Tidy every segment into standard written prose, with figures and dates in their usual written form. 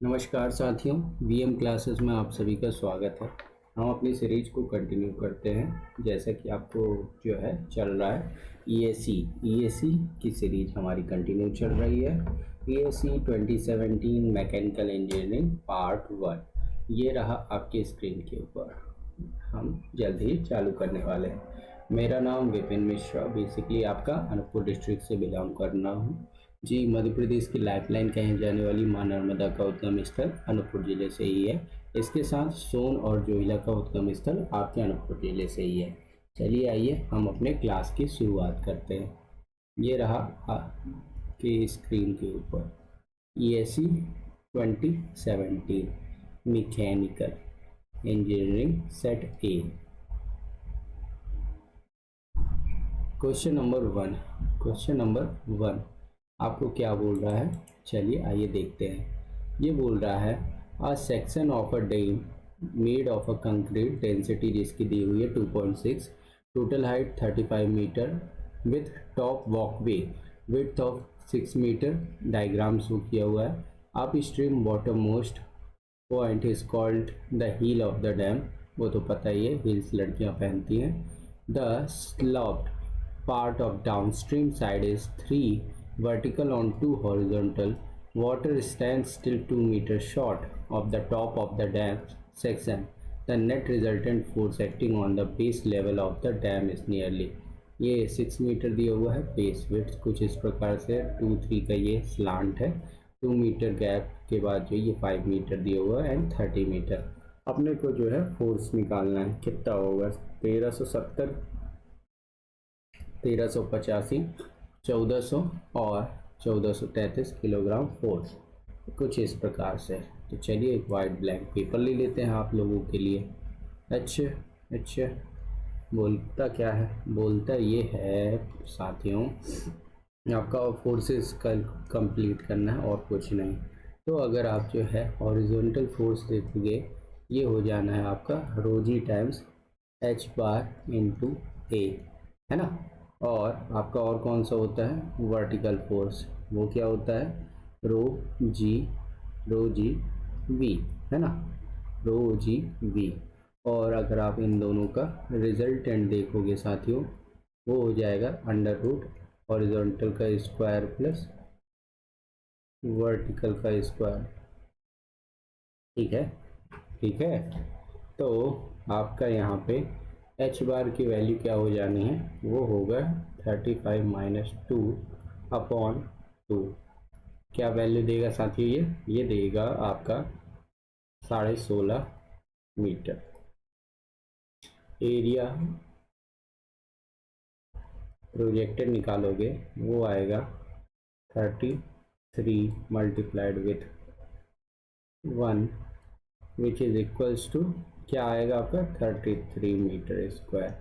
नमस्कार साथियों, VM classes में आप सभी का स्वागत है। हम अपनी सीरीज को कंटिन्यू करते हैं। जैसा कि आपको जो है चल रहा है ईएसी की सीरीज हमारी कंटिन्यू चल रही है। ईएसी 2017 मैकेनिकल इंजीनियरिंग पार्ट 1 ये रहा आपके स्क्रीन के ऊपर। हम जल्द ही चालू करने वाले हैं। मेरा नाम विपिन मिश्रा, बेसिकली आपका अनूपपुर डिस्ट्रिक्ट से बिलोंग करना हूँ जी। मध्य प्रदेश की लाइफलाइन कही जाने वाली मां नर्मदा का उद्गम स्थल अनूपपुर जिले से ही है। इसके साथ सोन और जोहिला का उद्गम स्थल आपके अनूपपुर जिले से ही है। चलिए आइए हम अपने क्लास की शुरुआत करते हैं। ये रहा आपके स्क्रीन के ऊपर EAC 2017 mechanical engineering set A. Question number one आपको क्या बोल रहा है, चलिए आइए देखते हैं। ये बोल रहा है a section of a dam made of a concrete, density जिसकी दी हुई है 2.6, total height 35 metre with top walkway width of 6 metre. Diagram show किया हुआ है। Upstream bottom most point is called the heel of the dam, वो तो पता ही है, हील्स लड़कियां पहनती हैं। The sloped part of downstream side is 3 vertical on 2 horizontal. Water stands still 2 meters short of the top of the dam section. The net resultant force acting on the base level of the dam is nearly, ये 6 metre दिया हुआ है। Base width कुछ इस प्रकार से 2-3 का ये स्लांट है। 2 मीटर गैप के बाद जो ये 5 मीटर दिया हुआ है एंड 30 मीटर। अपने को जो है फोर्स निकालना है, कितना होगा 1370, 1385, 1400 और 1433 किलोग्राम फोर्स, कुछ इस प्रकार से। तो चलिए एक वाइट ब्लैंक पेपर ले लेते हैं आप लोगों के लिए। अच्छा बोलता क्या है, बोलता ये है साथियों, आपका फोर्सेस कल कंप्लीट करना है और कुछ नहीं। तो अगर आप जो है हॉरिजॉन्टल फोर्स देखोगे, ये हो जाना है आपका रो जी टाइम्स एच बार इंटू ए, है ना। और आपका और कौन सा होता है वर्टिकल फोर्स, वो क्या होता है रो जी वी, है ना, रो जी वी। और अगर आप इन दोनों का रिजल्टेंट देखोगे साथियों, वो हो जाएगा अंडर रूट हॉरिजॉन्टल का स्क्वायर प्लस वर्टिकल का स्क्वायर। ठीक है। तो आपका यहाँ पे एच बार की वैल्यू क्या हो जानी है, वो होगा 35 माइनस 2 अपॉन 2। क्या वैल्यू देगा साथियों, ये देगा आपका 16.5 मीटर। एरिया प्रोजेक्टेड निकालोगे वो आएगा 33 multiplied with 1 which is equals to क्या आएगा आपका 33 metre square.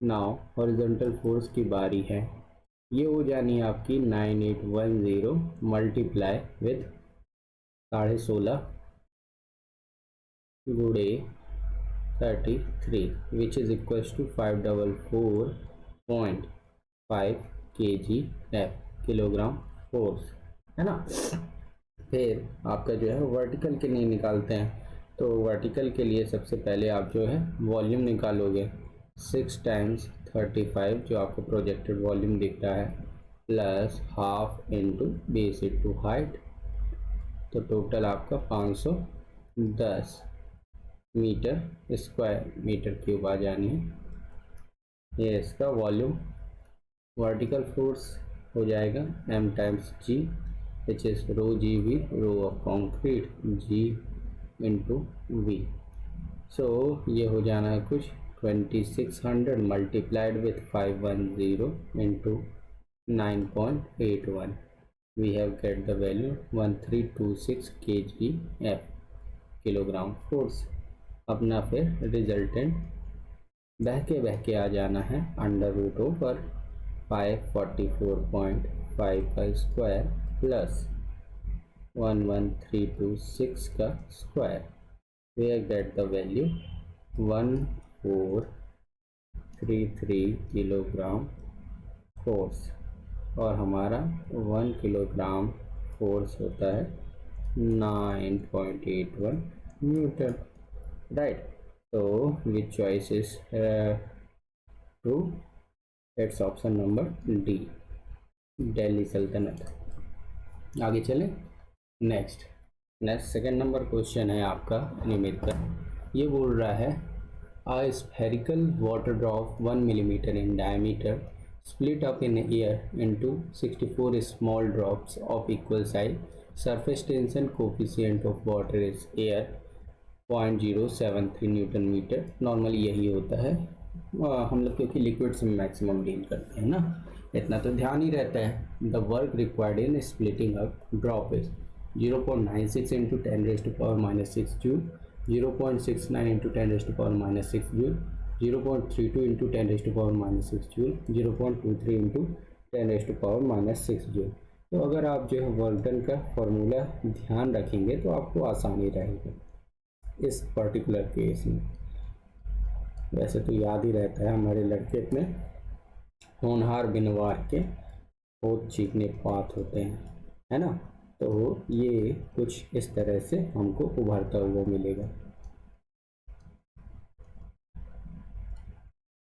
Now horizontal force की बारी है, ये हो जानी है आपकी 9810 मल्टीप्लाई विथ 16.5 गुड़े 33 which is equals to 544.5 kgf kilogram force, है ना। फिर आपका जो है वर्टिकल के लिए निकालते हैं। तो वर्टिकल के लिए सबसे पहले आप जो है वॉल्यूम निकालोगे 6 टाइम्स 35 जो आपको प्रोजेक्टेड वॉल्यूम दिख रहा है plus half into base into height, तो टोटल आपका 510 मीटर स्क्वायर मीटर क्यूब आ जानी है। ये इसका वॉल्यूम। वर्टिकल फोर्स हो जाएगा m times g which is rho G V, rho of concrete g into V. So ये हो जाना है कुछ 2600 multiplied with 510 into 9.81, we have get the value 1326 kgf kilogram force. अपना फिर रिजल्टेंट बह के आ जाना है अंडर रूट ओवर 544.5 का स्क्वायर प्लस 11326 का square, we get the value 1433 kilogram force. और हमारा 1 किलोग्राम फोर्स होता है 9.81 Newton, right? So which choice is true? It's option number D, Delhi सल्तनत। आगे चलें। नेक्स्ट सेकेंड नंबर क्वेश्चन है आपका निमित का। ये बोल रहा है a spherical water drop 1 millimeter in diameter split up in air into 64 small drops of equal size. Surface tension coefficient of water is air 0.073 newton metre. Normally यही होता है, हम लोग क्योंकि लिक्विड से मैक्सिमम डील करते हैं ना, इतना तो ध्यान ही रहता है। The work required in splitting up drop is 0.96 into 10⁻⁻6 joule, 0.69 into 10⁻⁻6 joule, 0.32 into 10⁻⁻6 joule, 0.23 into 10⁻⁻6 joule. तो अगर आप जो है वर्क डन का फॉर्मूला ध्यान रखेंगे तो आपको आसानी रहेगी इस पर्टिकुलर केस में। वैसे तो याद ही रहता है, हमारे लड़के इतने होनहार बिनवार के बहुत चीखने पात होते हैं, है ना। तो ये कुछ इस तरह से हमको उभरता हुआ मिलेगा।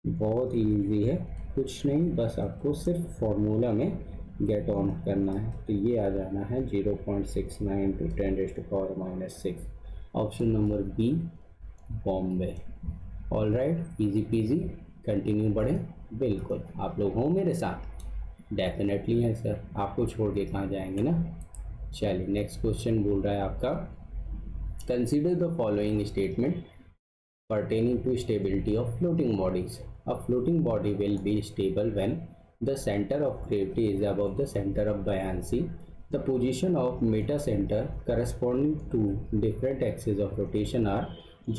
बहुत ही इजी है, कुछ नहीं, बस आपको सिर्फ फॉर्मूला में गेट ऑन करना है। तो ये आ जाना है 0.69 into 10⁻⁻6, option number B, Bombay. All right, easy peasy. Continue बढ़े। बिल्कुल, आप लोग हो मेरे साथ, डेफिनेटली है सर, आपको छोड़ के कहाँ जाएंगे ना। चलिए नेक्स्ट क्वेश्चन बोल रहा है आपका, consider the following statement pertaining to stability of floating bodies. A floating body will be stable when the center of gravity is above the center of buoyancy. The position of meta-center corresponding to different axes of rotation are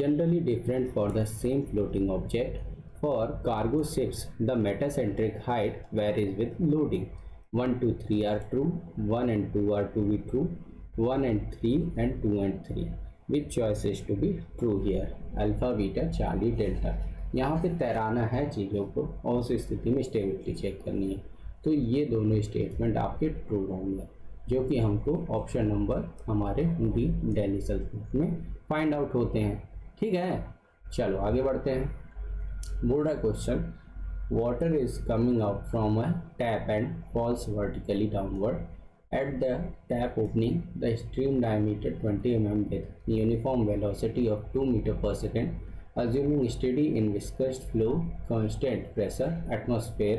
generally different for the same floating object. For cargo ships, the meta-centric height varies with loading. 1, 2, 3 are true. 1 and 2 are to be true. 1 and 3 and 2 and 3. Which choice is to be true here? Alpha, beta, Charlie, delta. यहाँ पे तैराना है चीज़ों को और उस स्थिति में stability check करनी है। तो ये दोनों स्टेटमेंट आपके ट्रू होंगे, जो कि हमको ऑप्शन नंबर हमारे डी, दिल्ली सल्तनत में फाइंड आउट होते हैं। ठीक है, चलो आगे बढ़ते हैं। बोल रहा question, water is coming out from a tap and falls vertically downward. At the tap opening, the stream diameter 20 mm with uniform velocity of 2 meter per second, assuming steady in viscous flow, constant pressure, atmosphere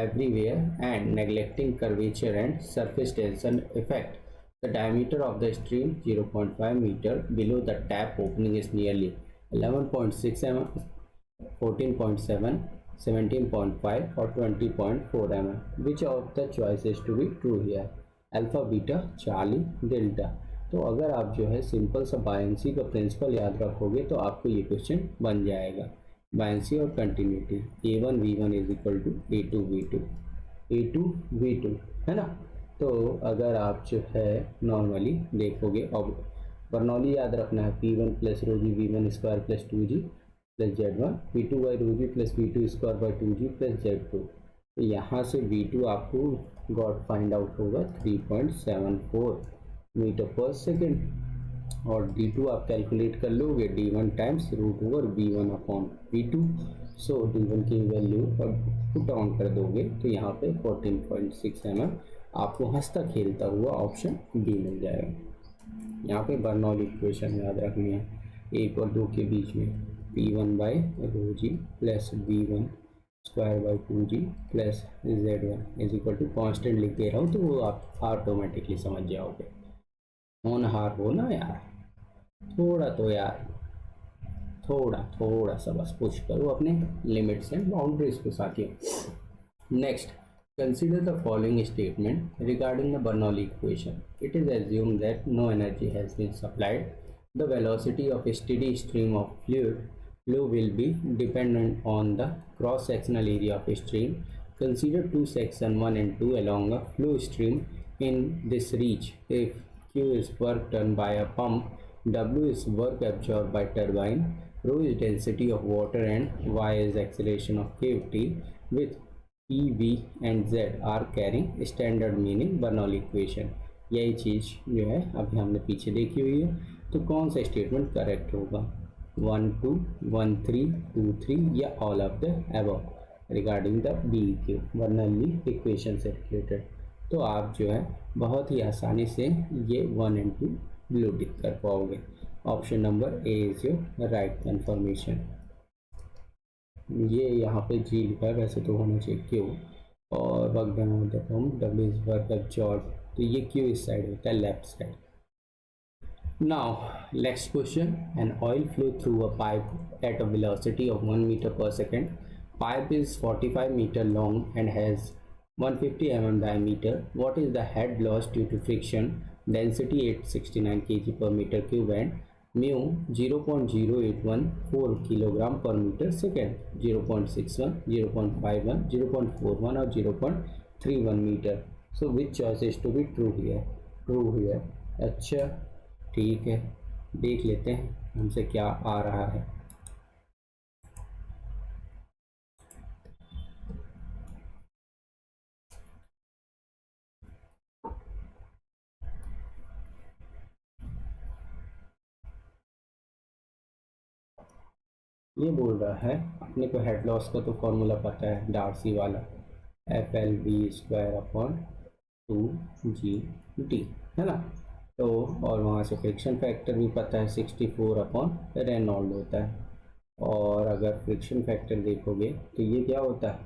everywhere, and neglecting curvature and surface tension effect. The diameter of the stream 0.5 meter below the tap opening is nearly 11.6 mm, 14.7, 17.5 or 20.4 mm. Which of the choices to be true here? Alpha, beta, Charlie, delta. तो अगर आप जो है simple सा buoyancy का principal याद रखोगे तो आपको ये क्वेश्चन बन जाएगा। बायंसी और continuity, A1 V1 is equal to A2 V2, A2 V2, है ना। तो अगर आप जो है नॉर्मली देखोगे, अब बर्नौली याद रखना है, P1 plus rho G V1 square plus 2G plus Z1, P2 by rho G plus V2 square by 2G plus Z2। तो यहाँ से V2 आपको गॉड फाइंड आउट होगा 3.74 मीटर पर सेकेंड, और D2 आप कैलकुलेट कर लोगे D1 times root over V1 upon V2। So D1 की वैल्यू अब पुट ऑन कर दोगे तो यहाँ पे 14.6 mm आपको हंसता खेलता हुआ ऑप्शन बी मिल जाएगा। यहाँ पे बर्नौली इक्वेशन याद रखनी है, 1 और 2 के बीच में P1 by rho G plus V1 square by 2G plus Z1 is equal to constant लिख दे रहा हूँ, तो वो आप ऑटोमेटिकली समझ जाओगे। होनहार हो ना यार, थोड़ा तो यार, थोड़ा सा बस पुश करो अपने लिमिट्स एंड बाउंड्रीज को साथियों। Next, consider the following statement regarding the Bernoulli equation. It is assumed that no energy has been supplied. The velocity of a steady stream of fluid flow will be dependent on the cross-sectional area of a stream. Consider two section 1 and 2 along a flow stream. In this reach, if Q is work done by a pump, W is work absorbed by turbine, rho is density of water and Y is acceleration of cavity, with P, V and Z are carrying standard meaning Bernoulli equation. यही चीज़ जो है अभी हमने पीछे देखी हुई है। तो कौन सा स्टेटमेंट करेक्ट होगा, 1 2 1 3 2 3 या all of the above regarding the B Q Bernoulli equation से रिलेटेड। तो आप जो है बहुत ही आसानी से ये 1 एंड 2 ब्लू टिक कर पाओगे। Option number A is your right confirmation. ये यहाँ पे जी लिखा है, वैसे तो होना चाहिए क्यू, और work done on the form W is work of job, तो ये क्यू इस साइड होता है, left side. Now next question, an oil flow through a pipe at a velocity of 1 metre per second. Pipe is 45 meter long and has 150 mm diameter. What is the head loss due to friction? Density 869 kg per meter cube and mu 0.0814 kilogram per meter second, 0.61, 0.51, 0.41 और 0.31 metre. So which choice is to be true here? True here. अच्छा ठीक है, देख लेते हैं हमसे क्या आ रहा है. ये बोल रहा है, अपने को हेड लॉस का तो फॉर्मूला पता है, डार्सी वाला, F L V square upon 2 G T, है ना. तो और वहाँ से फ्रिक्शन फैक्टर भी पता है, 64 अपॉन रेनॉल्ड होता है. और अगर फ्रिक्शन फैक्टर देखोगे तो ये क्या होता है,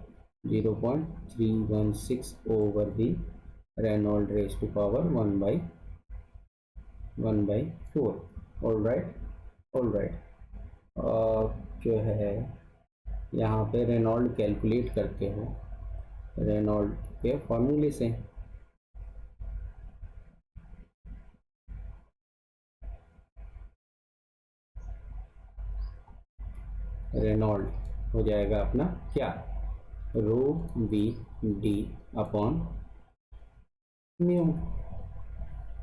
0.316 over the Reynold raise to power 1/4. All right. जो है यहाँ पे रेनॉल्ड कैलकुलेट करते हो रेनॉल्ड के फॉर्मूले से. रेनॉल्ड हो जाएगा अपना क्या, rho V D upon mu.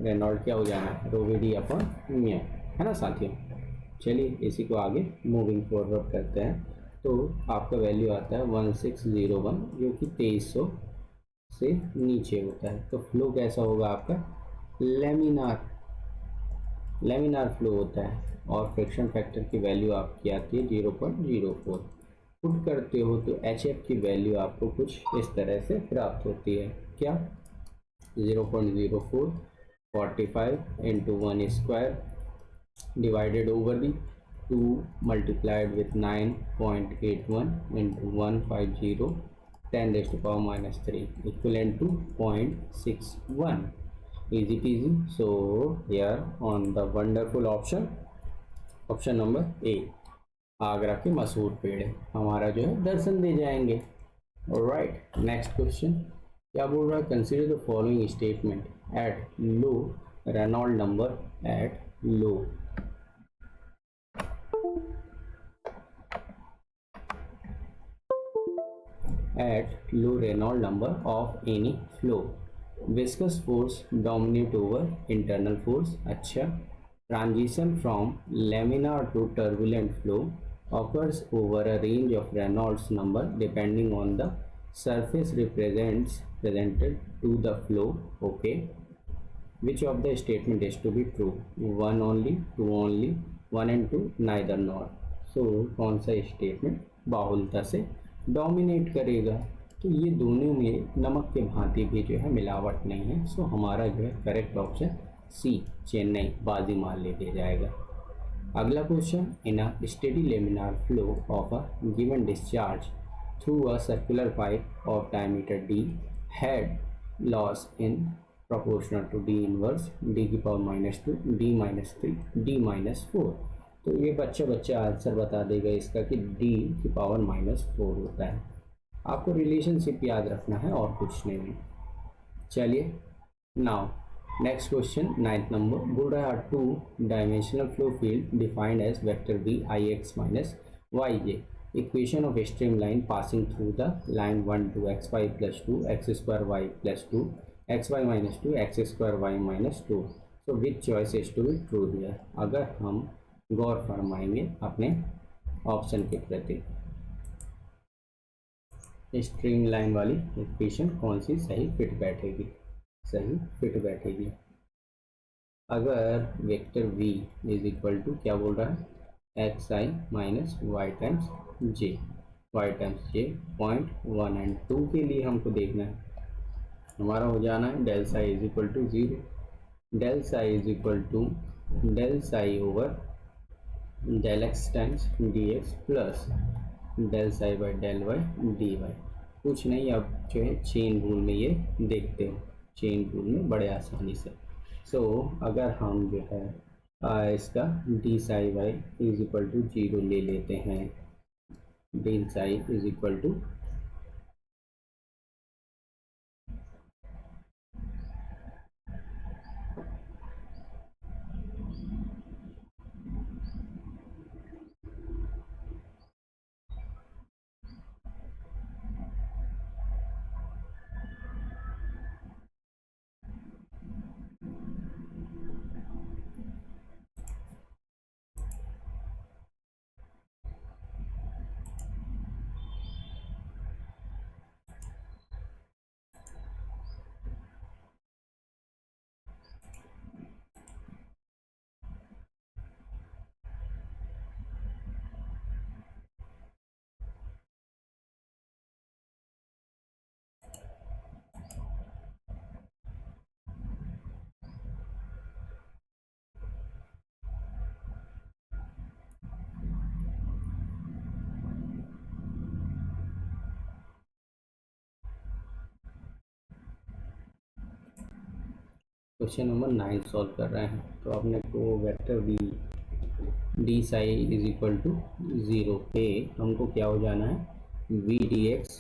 Reynold क्या हो जाना है, rho V D upon mu, है ना साथियों. चलिए इसी को आगे मूविंग फॉरवर्ड करते हैं. तो आपका वैल्यू आता है 1601, जो कि 2300 से नीचे होता है. तो फ्लो कैसा होगा आपका, लेमिनार फ्लो होता है. और फ्रिक्शन फैक्टर की वैल्यू आपकी आती है 0.04. पुट करते हो तो एच एफ की वैल्यू आपको कुछ इस तरह से प्राप्त होती है, क्या, 0.04 45 into 1 square divided over the 2 multiplied with 9.81 into 150 10 raised to power minus 3 equivalent to 0.61. Easy peasy. So here on the wonderful option number A, Agra के मशहूर पेड़ हमारा जो है दर्शन दे जाएंगे. ऑलराइट, नेक्स्ट क्वेश्चन क्या बोल रहा है, consider the following statement at low Reynold number, at low Reynolds number of any flow, viscous force dominate over internal force. अच्छा, transition from laminar to turbulent flow occurs over a range of Reynolds number depending on the surface presented to the flow. Okay, which of the statement is to be true, 1 only, 2 only, 1 and 2 neither nor. So कौन सा statement बाहुलता से dominate करेगा, तो ये दोनों में नमक के भांति भी जो है मिलावट नहीं है. सो हमारा जो है करेक्ट ऑप्शन सी, चेन्नई बाजी मार ले दिया जाएगा. अगला question, in a steady laminar flow of a given discharge through a circular pipe of diameter D, head loss in proportional to D inverse D की पावर -2, d-3, d-4. तो ये बच्चा आंसर बता देगा इसका कि d की पावर -4 होता है. आपको रिलेशनशिप याद रखना है और कुछ नहीं. चलिए now next question, 9th number, बोल रहा है 2 dimensional flow field defined as vector V I X minus Y J, equation of stream line passing through the line 1 2 x y + 2 x square y + 2 xy - 2 x square y - 2. So which choice is to be true here. अगर हम गौर फरमाएंगे अपने option के प्रति, stream line वाली equation कौन सी सही fit बैठेगी, सही फिट बैठेगी. अगर vector v is equal to क्या बोल रहा है, X I minus Y times J, Y times J, point 1 and 2 के लिए हमको देखना है, हमारा हो जाना है del psi is equal to 0, del psi is equal to del psi over del X times D X plus del psi by del Y D Y. कुछ नहीं, अब जो है चेन रूल में ये देखते हो, चेन रूल में बड़े आसानी से। सो अगर हम जो है इसका D psi Y is equal to 0 ले लेते हैं, D psi is equal to question number 9 solve कर रहे हैं। तो अपने को vector D D psi is equal to 0 पे हमको क्या हो जाना है, V D X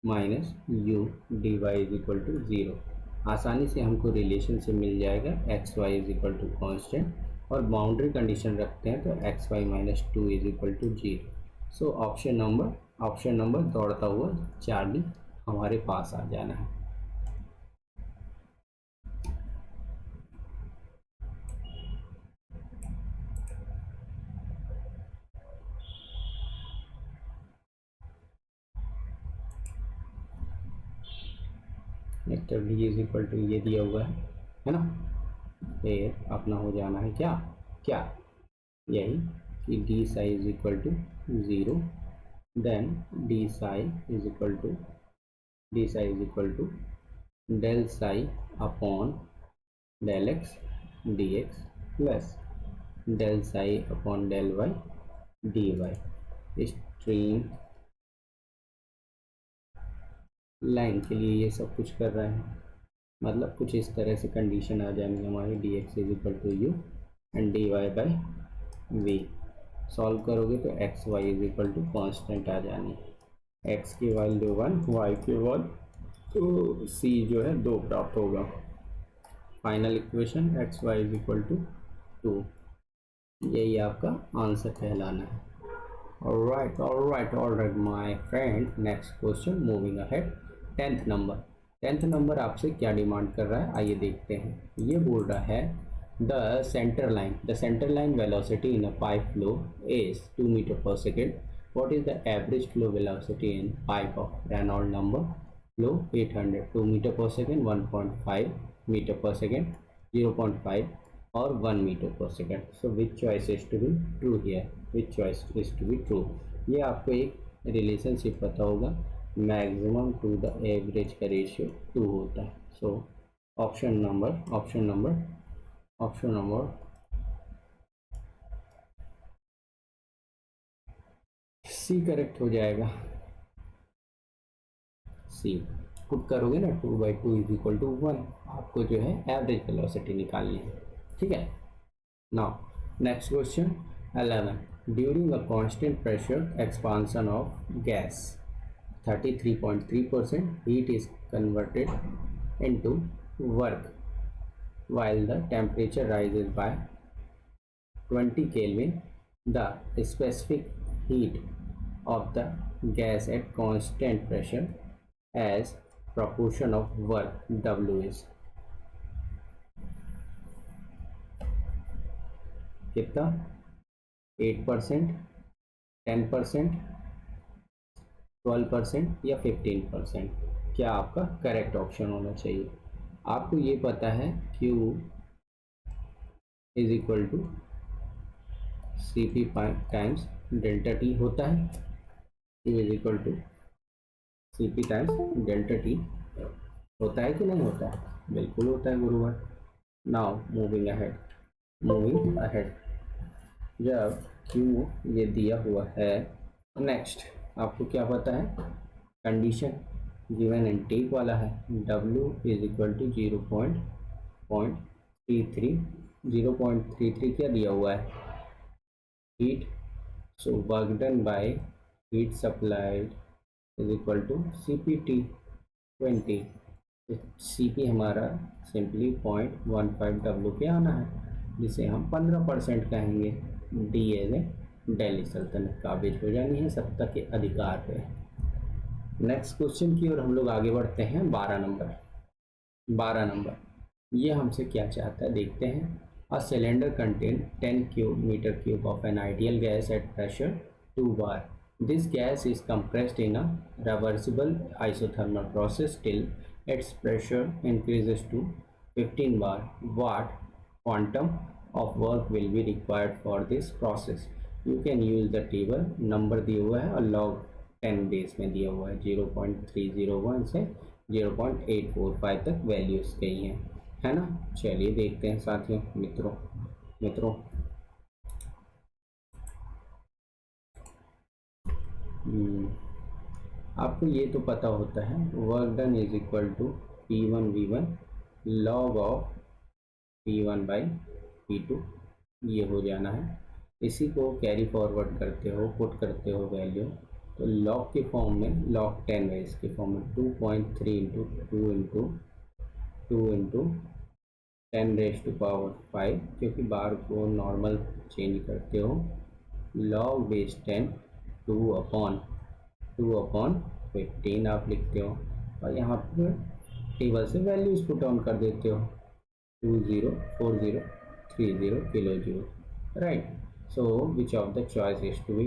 minus U D Y is equal to 0। आसानी से हमको रिलेशन से मिल जाएगा X Y is equal to constant, और बाउंड्री कंडीशन रखते हैं तो X Y minus 2 is equal to 0। So option number दौड़ता हुआ चार्ली हमारे पास आ जाना है। Vector D is equal to ये दिया हुआ है ना, फिर अपना हो जाना है क्या क्या यही कि D psi is equal to 0, then D psi is equal to del psi upon del X D X plus del psi upon del Y D Y. Stream line के लिए ये सब कुछ कर रहे हैं, मतलब कुछ इस तरह से कंडीशन आ जाएंगी हमारी, D X is equal to U and D Y by V. Solve करोगे तो X Y is equal to constant आ जानी, एक्स की वैल्यू 1, वाई की वैल्यू तो सी जो है 2 प्राप्त होगा। Final equation X Y is equal to 2, यही आपका आंसर कहलाना है। All right my friend, next question moving ahead. 10th number आपसे क्या डिमांड कर रहा है, आइए देखते हैं। ये बोल रहा है the centre line velocity in a pipe flow is 2 metre per second, what is the average flow velocity in pipe of Reynolds number flow 800, 2 meter per second, 1.5 meter per second, 0.5 or 1 meter per second. So which choice is to be true here, which choice is to be true? ये आपको एक relationship पता होगा, maximum to the average का ratio 2 होता है। So option number C correct हो जाएगा। सी पुट करोगे ना, 2/2 इज इक्वल टू 1, आपको जो है एवरेज वेलोसिटी निकालनी है। ठीक है, now next question 11, during a constant pressure expansion of gas 33.3% heat is converted into work while the temperature rises by 20 Kelvin. The specific heat of the gas at constant pressure as proportion of work W is कितना, 8%, 10%, 12% या 15%? क्या आपका correct option होना चाहिए? आपको ये पता है Q is equal to C P times delta T होता है। Q is equal to C P times delta T होता है कि नहीं होता है? बिल्कुल होता है गुरुवर। नाउ मूविंग अहेड जब Q ये दिया हुआ है, नेक्स्ट आपको क्या पता है, कंडीशन गिवन एंड टेक वाला है। W इज इक्वल टू 0.33 क्या दिया हुआ है, heat. So work done by heat supplied is equal to CP/T 20। CP हमारा सिंपली 0.15 W के आना है, जिसे हम 15% कहेंगे। D एज ए दिल्ली सल्तनत काबिज हो जानी है सत्ता के अधिकार पे। नेक्स्ट क्वेश्चन की ओर हम लोग आगे बढ़ते हैं। 12 नंबर ये हमसे क्या चाहता है देखते हैं। A cylinder contain 10 metre cube of an ideal gas at pressure 2 bar. This gas is compressed in a reversible isothermal process till its pressure increases to 15 bar. What quantum of work will be required for this process? You can use the table. Number दिया हुआ है और log 10 base में दिया हुआ है। 0.301 से 0.845 तक वैल्यूज गई हैं, है ना। चलिए देखते हैं साथियों, मित्रों आपको ये तो पता होता है, work done is equal to P1V1 log of P1 by P2, ये हो जाना है। इसी को कैरी फॉरवर्ड करते हो, पुट करते हो वैल्यू, तो लॉग के फॉर्म में log 10 है, इसके फॉर्म में 2.3 इंटू 10 रेज टू पावर 5, क्योंकि बार को नॉर्मल चेंज करते हो, log बेस 10 2 अपॉन 15 आप लिखते हो, और यहाँ पर टेबल से वैल्यूज पुट ऑन कर देते हो। 204030 kilo joule, right. So which of the choice is to be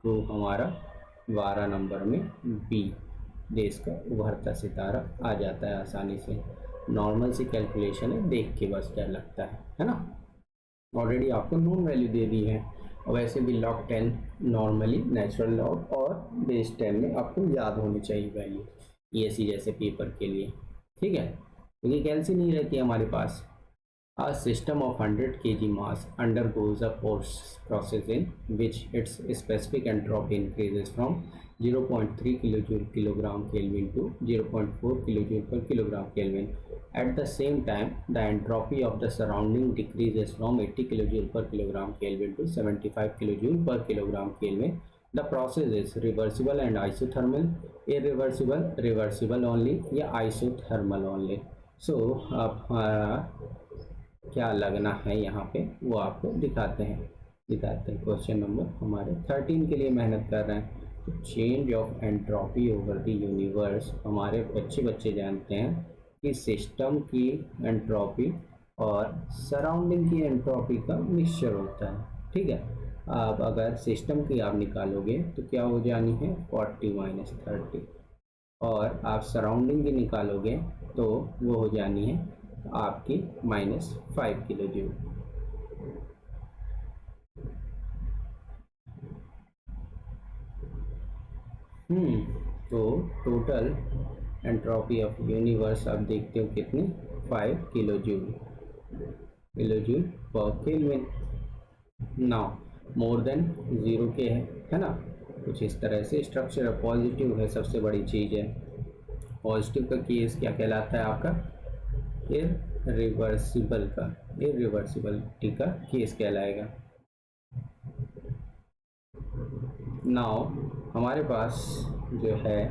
true? हमारा 12 नंबर में बी, देश का उभरता सितारा आ जाता है आसानी से। नॉर्मल सी कैलकुलेशन है, देख के बस डर लगता है ना। ऑलरेडी आपको नोन वैल्यू दे दी है, और वैसे भी log 10 नॉर्मली नेचुरल लॉग और बेस 10 में आपको याद होनी चाहिए वैल्यू, ESE जैसे पेपर के लिए, ठीक है। क्योंकि कैलसी नहीं रहती है हमारे पास। A system of 100 kg mass undergoes a process in which its specific entropy increases from 0.3 kilojoule kilogram Kelvin to 0.4 kilojoule per kilogram Kelvin. At the same time, the entropy of the surrounding decreases from 80 kilojoule per kilogram Kelvin to 75 kilojoule per kilogram Kelvin. The process is reversible and isothermal, irreversible, reversible only या isothermal only. So क्या लगना है यहाँ पे वो आपको दिखाते हैं। क्वेश्चन नंबर हमारे 13 के लिए मेहनत कर रहे हैं। तो change of entropy over the universe, हमारे बच्चे जानते हैं कि सिस्टम की एंट्रोपी और सराउंडिंग की एंट्रोपी का मिक्सचर होता है, ठीक है। अब अगर सिस्टम की आप निकालोगे तो क्या हो जानी है 40 - 30, और आप सराउंडिंग की निकालोगे तो वो हो जानी है आपकी -5 किलो जूल। तो टोटल एंट्रोपी ऑफ यूनिवर्स आप देखते हो कितनी, 5 किलो जूल पर केल्विन। नाउ मोर देन 0 के है ना, कुछ इस तरह से स्ट्रक्चर पॉजिटिव है, सबसे बड़ी चीज़ है। पॉजिटिव का केस क्या कहलाता है आपका, इरिवर्सिबिलिटी का केस कहलाएगा। नाउ हमारे पास जो है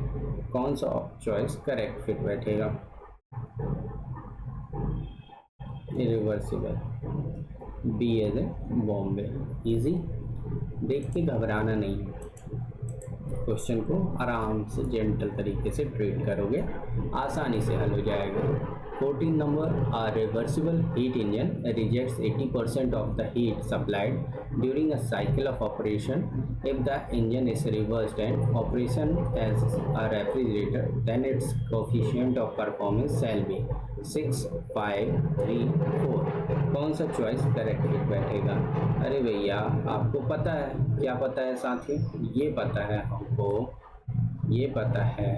कौन सा चॉइस करेक्ट फिट बैठेगा, irreversible, B as A Bombay. Easy, देख के घबराना नहीं है, क्वेश्चन को आराम से जेंटल तरीके से ट्रीट करोगे, आसानी से हल हो जाएगा। 14 number, a reversible heat engine rejects 80% of the heat supplied during a cycle of operation. If the engine is reversed and operation as a refrigerator, then its coefficient of performance shall be 6, 5, 3, 4. कौन सा choice correct fit बैठेगा? अरे भैया आपको पता है, क्या पता है साथियों? ये पता है हमको, ये पता है,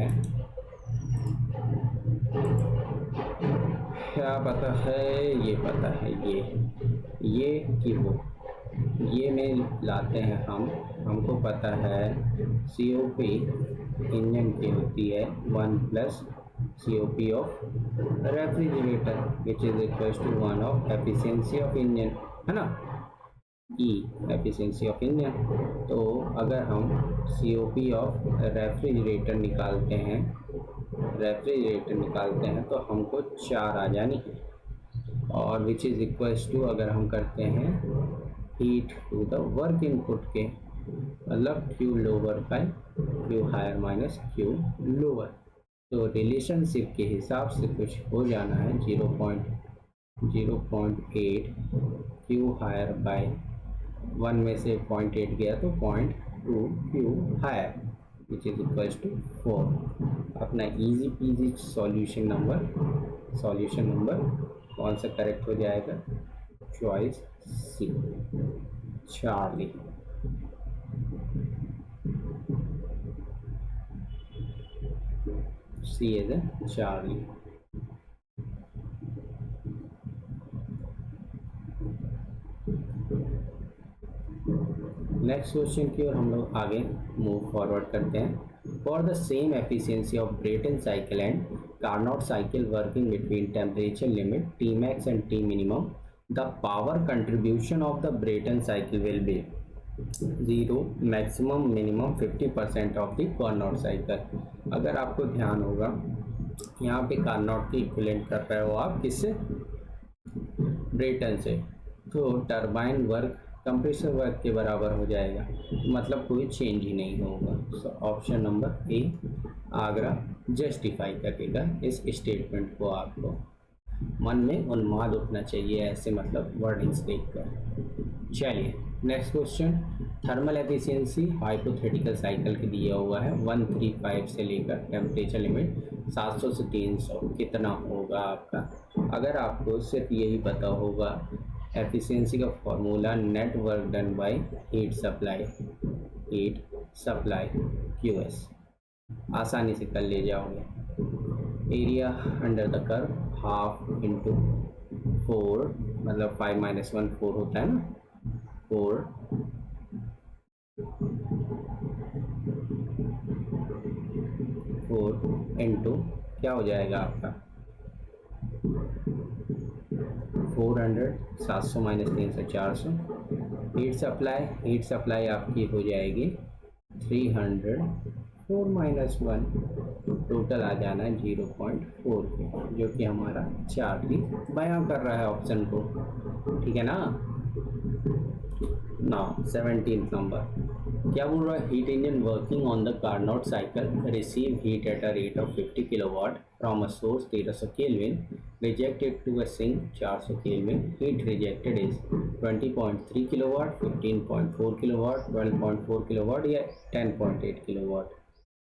क्या पता है? ये पता है, ये कि वो ये में लाते हैं हम, हमको पता है COP इंजन की होती है 1 plus COP of refrigerator which is equal to 1 of efficiency of engine, है ना? E efficiency of engine. तो अगर हम COP ऑफ रेफ्रिजरेटर निकालते हैं तो हमको 4 आ जानी है, और विच इज़ इक्वल्स टू अगर हम करते हैं heat to the work input के, मतलब Q lower by Q higher minus Q lower. तो रिलेशनशिप के हिसाब से कुछ हो जाना है 0.8 Q हायर बाय 1 में से 0.8 गया तो 0.2 Q higher which is equals to 4। अपना इजी पीजी सॉल्यूशन नंबर कौन सा करेक्ट हो जाएगा? Choice C, Charlie. C is a Charlie. Next question की ओर हम लोग आगे मूव फॉरवर्ड करते हैं। For the same efficiency of Brayton cycle and Carnot cycle working between temperature limit Tmax and T minimum, the power contribution of the Brayton cycle will be 0, maximum, minimum 50% of the Carnot cycle. अगर आपको ध्यान होगा यहाँ पे Carnot की equivalent कर रहे हो आप किससे? ब्रेटन से, तो टरबाइन वर्क कंप्रेसर वर्क के बराबर हो जाएगा, मतलब कोई चेंज ही नहीं होगा। सो option number A Agra justify करेगा इस स्टेटमेंट को। आपको मन में उन्माद उठना चाहिए ऐसे मतलब वर्डिंग्स देखकर। चलिए next question, thermal efficiency hypothetical cycle के दिया हुआ है 135 से लेकर टेम्परेचर लिमिट 700 से 300 कितना होगा आपका? अगर आपको सिर्फ यही पता होगा एफिशिएंसी का formula net work done by heat supply QS, आसानी से कर ले जाओगे। Area under the curve half into 4, मतलब 5 - 1 4 होता है ना, 4 इंटू क्या हो जाएगा आपका 400, 700 - 300 400। हीट सप्लाई आपकी हो जाएगी 300, 4 - 1 टोटल आ जाना है 0.4 के, जो कि हमारा चार्ली बयां कर रहा है ऑप्शन को, ठीक है ना? नाउ 17th नंबर क्या बोल रहा है? Heat engine working on the Carnot cycle receive heat at a rate of 50 kilowatt from a source 1300 kelvin, rejected to a sink 400 kelvin, heat rejected is 20.3 kilowatt, 15.4 kilowatt, 12.4 kilowatt या 10.8 kilowatt.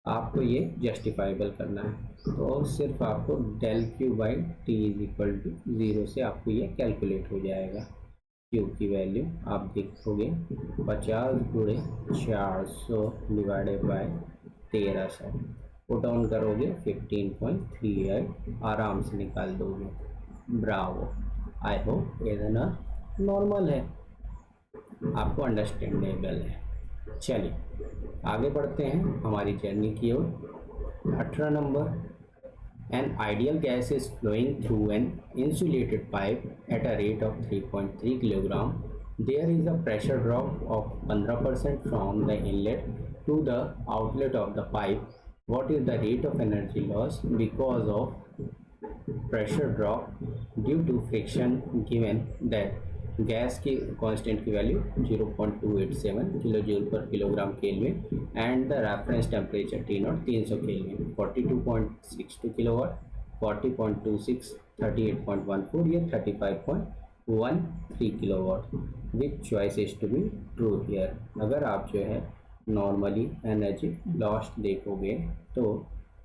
आपको ये justifiable करना है, तो सिर्फ आपको del Q by T is equal to 0 से आपको ये कैलकुलेट हो जाएगा। Q की वैल्यू आप देखोगे 50 गुणे 400 डिवाइडेड बाय 1300, पुट ऑन करोगे 15.38, आराम से निकाल दोगे। ब्रावो, आई होप ये ना नॉर्मल है, आपको अंडरस्टैंडेबल है। चलिए आगे बढ़ते हैं हमारी जर्नी की ओर। 18 number, an ideal gas is flowing through an insulated pipe at a rate of 3.3 kilogram. There is a pressure drop of 15% from the inlet to the outlet of the pipe. What is the rate of energy loss because of pressure drop due to friction, given that gas की constant की value 0.287 kilo joule per kilogram kelvin and the reference temperature T0 300 kelvin, 42.62 kilowatt, 40.26 38.14 या 35.13 kilowatt. Which choice is to be true here. अगर आप जो है normally energy lost देखोगे तो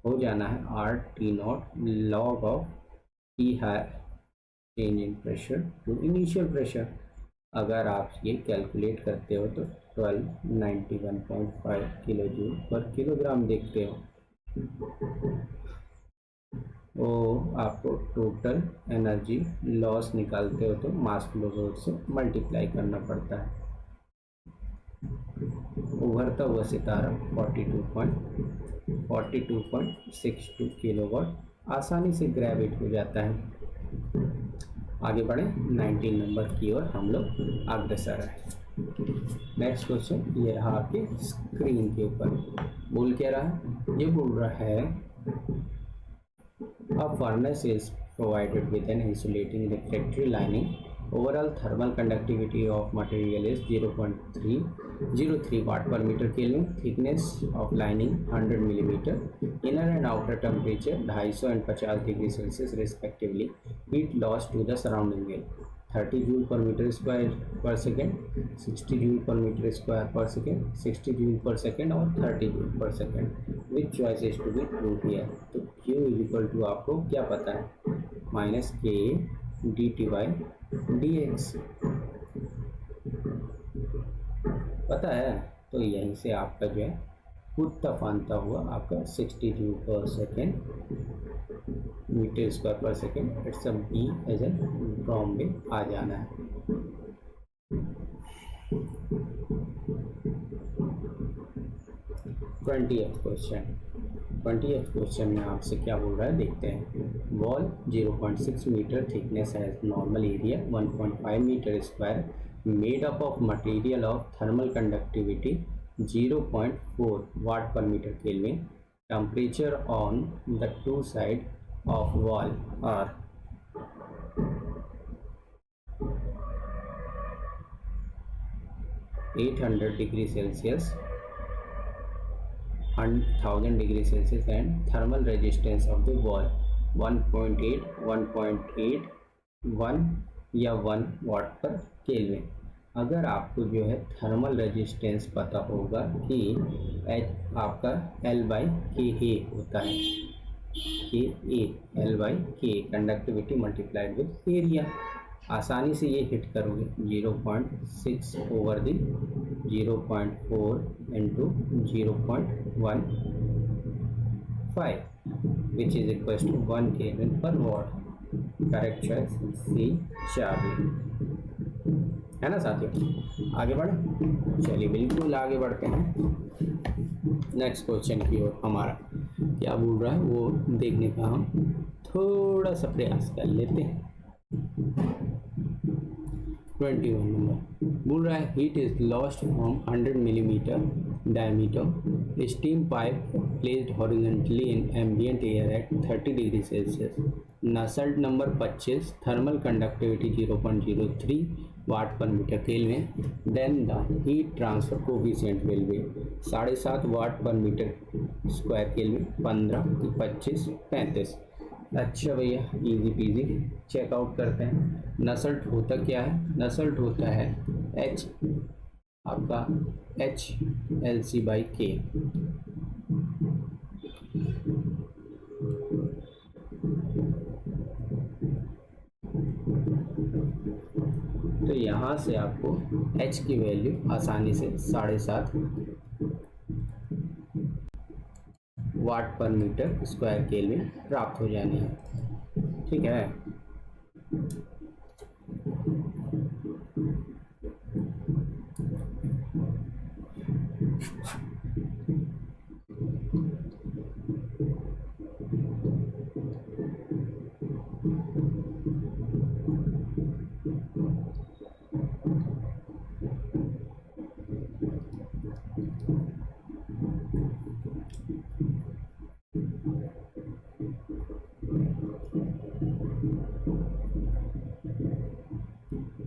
हो जाना है R T naught log of T high change in pressure to initial pressure. अगर आप ये कैलकुलेट करते हो तो 1291.5 किलो जूल पर किलोग्राम देखते हो, वो आपको टोटल एनर्जी लॉस निकालते हो तो मास फ्लो रेट से मल्टीप्लाई करना पड़ता है। उभरता हुआ सितारा 42.62 किलोवाट आसानी से ग्रेविट हो जाता है। आगे बढ़े 19 नंबर की ओर हम लोग अग्रसर है। नेक्स्ट क्वेश्चन ये रहा आपके स्क्रीन के ऊपर। बोल क्या रहा है, ये बोल रहा है a furnace is provided with an insulating refractory lining. Overall thermal conductivity of material is 0.303 watt per meter Kelvin. Thickness of lining 100 millimeter. Inner and outer temperature 250 and 50 degree Celsius respectively. Heat loss to the surrounding air 30 joule per meter square per second, 60 joule per meter square per second, 60 joule per second और 30 joule per second. Which choice is to be true here? तो Q is equal to आपको क्या पता है, minus के D T by D x पता है। तो यहीं से आपका जो है कूदता फानता हुआ आपका 60 joule per second metre square per second it's a B as an from में आ जाना है। ट्वेंटिएथ क्वेश्चन में आपसे क्या बोल रहा है देखते हैं। वॉल 0.6 मीटर थिकनेस है, normal area 1.5 metre square, made up of material of thermal conductivity 0.4 watt per metre kelvin. Temperature on the two side of wall are 800 degree Celsius 1000 degree Celsius and thermal resistance of the wall 1.8 1 या 1 वाट पर kelvin. अगर आपको जो है thermal resistance पता होगा कि आपका L बाई के ए होता है, के A L by K conductivity multiplied with area, आसानी से ये हिट करोगे 0.6 over the 0.4 into 0.15 which is equal to 1 kelvin per watt. Correct choice C Charlie है ना साथियों। आगे बढ़े, चलिए बिल्कुल आगे बढ़ते हैं नेक्स्ट क्वेश्चन की ओर। हमारा क्या बोल रहा है वो देखने का हम थोड़ा सा प्रयास कर लेते हैं। 21 नंबर बोल रहा है heat is lost from 100 millimetre diameter steam pipe placed horizontally in ambient air at 30 degree Celsius. Nusselt number 25, thermal conductivity 0.03 watt per metre kelvin. Then the heat transfer coefficient will be 7.5 watt per metre square kelvin, 15, 25, 35। अच्छा भैया easy PG checkout करते हैं। नसल्ट होता क्या है, नसल्ट होता है H आपका HLC बाई के। तो यहाँ से आपको H की वैल्यू आसानी से 7.5 watt per metre square kelvin प्राप्त हो जानी है। ठीक है,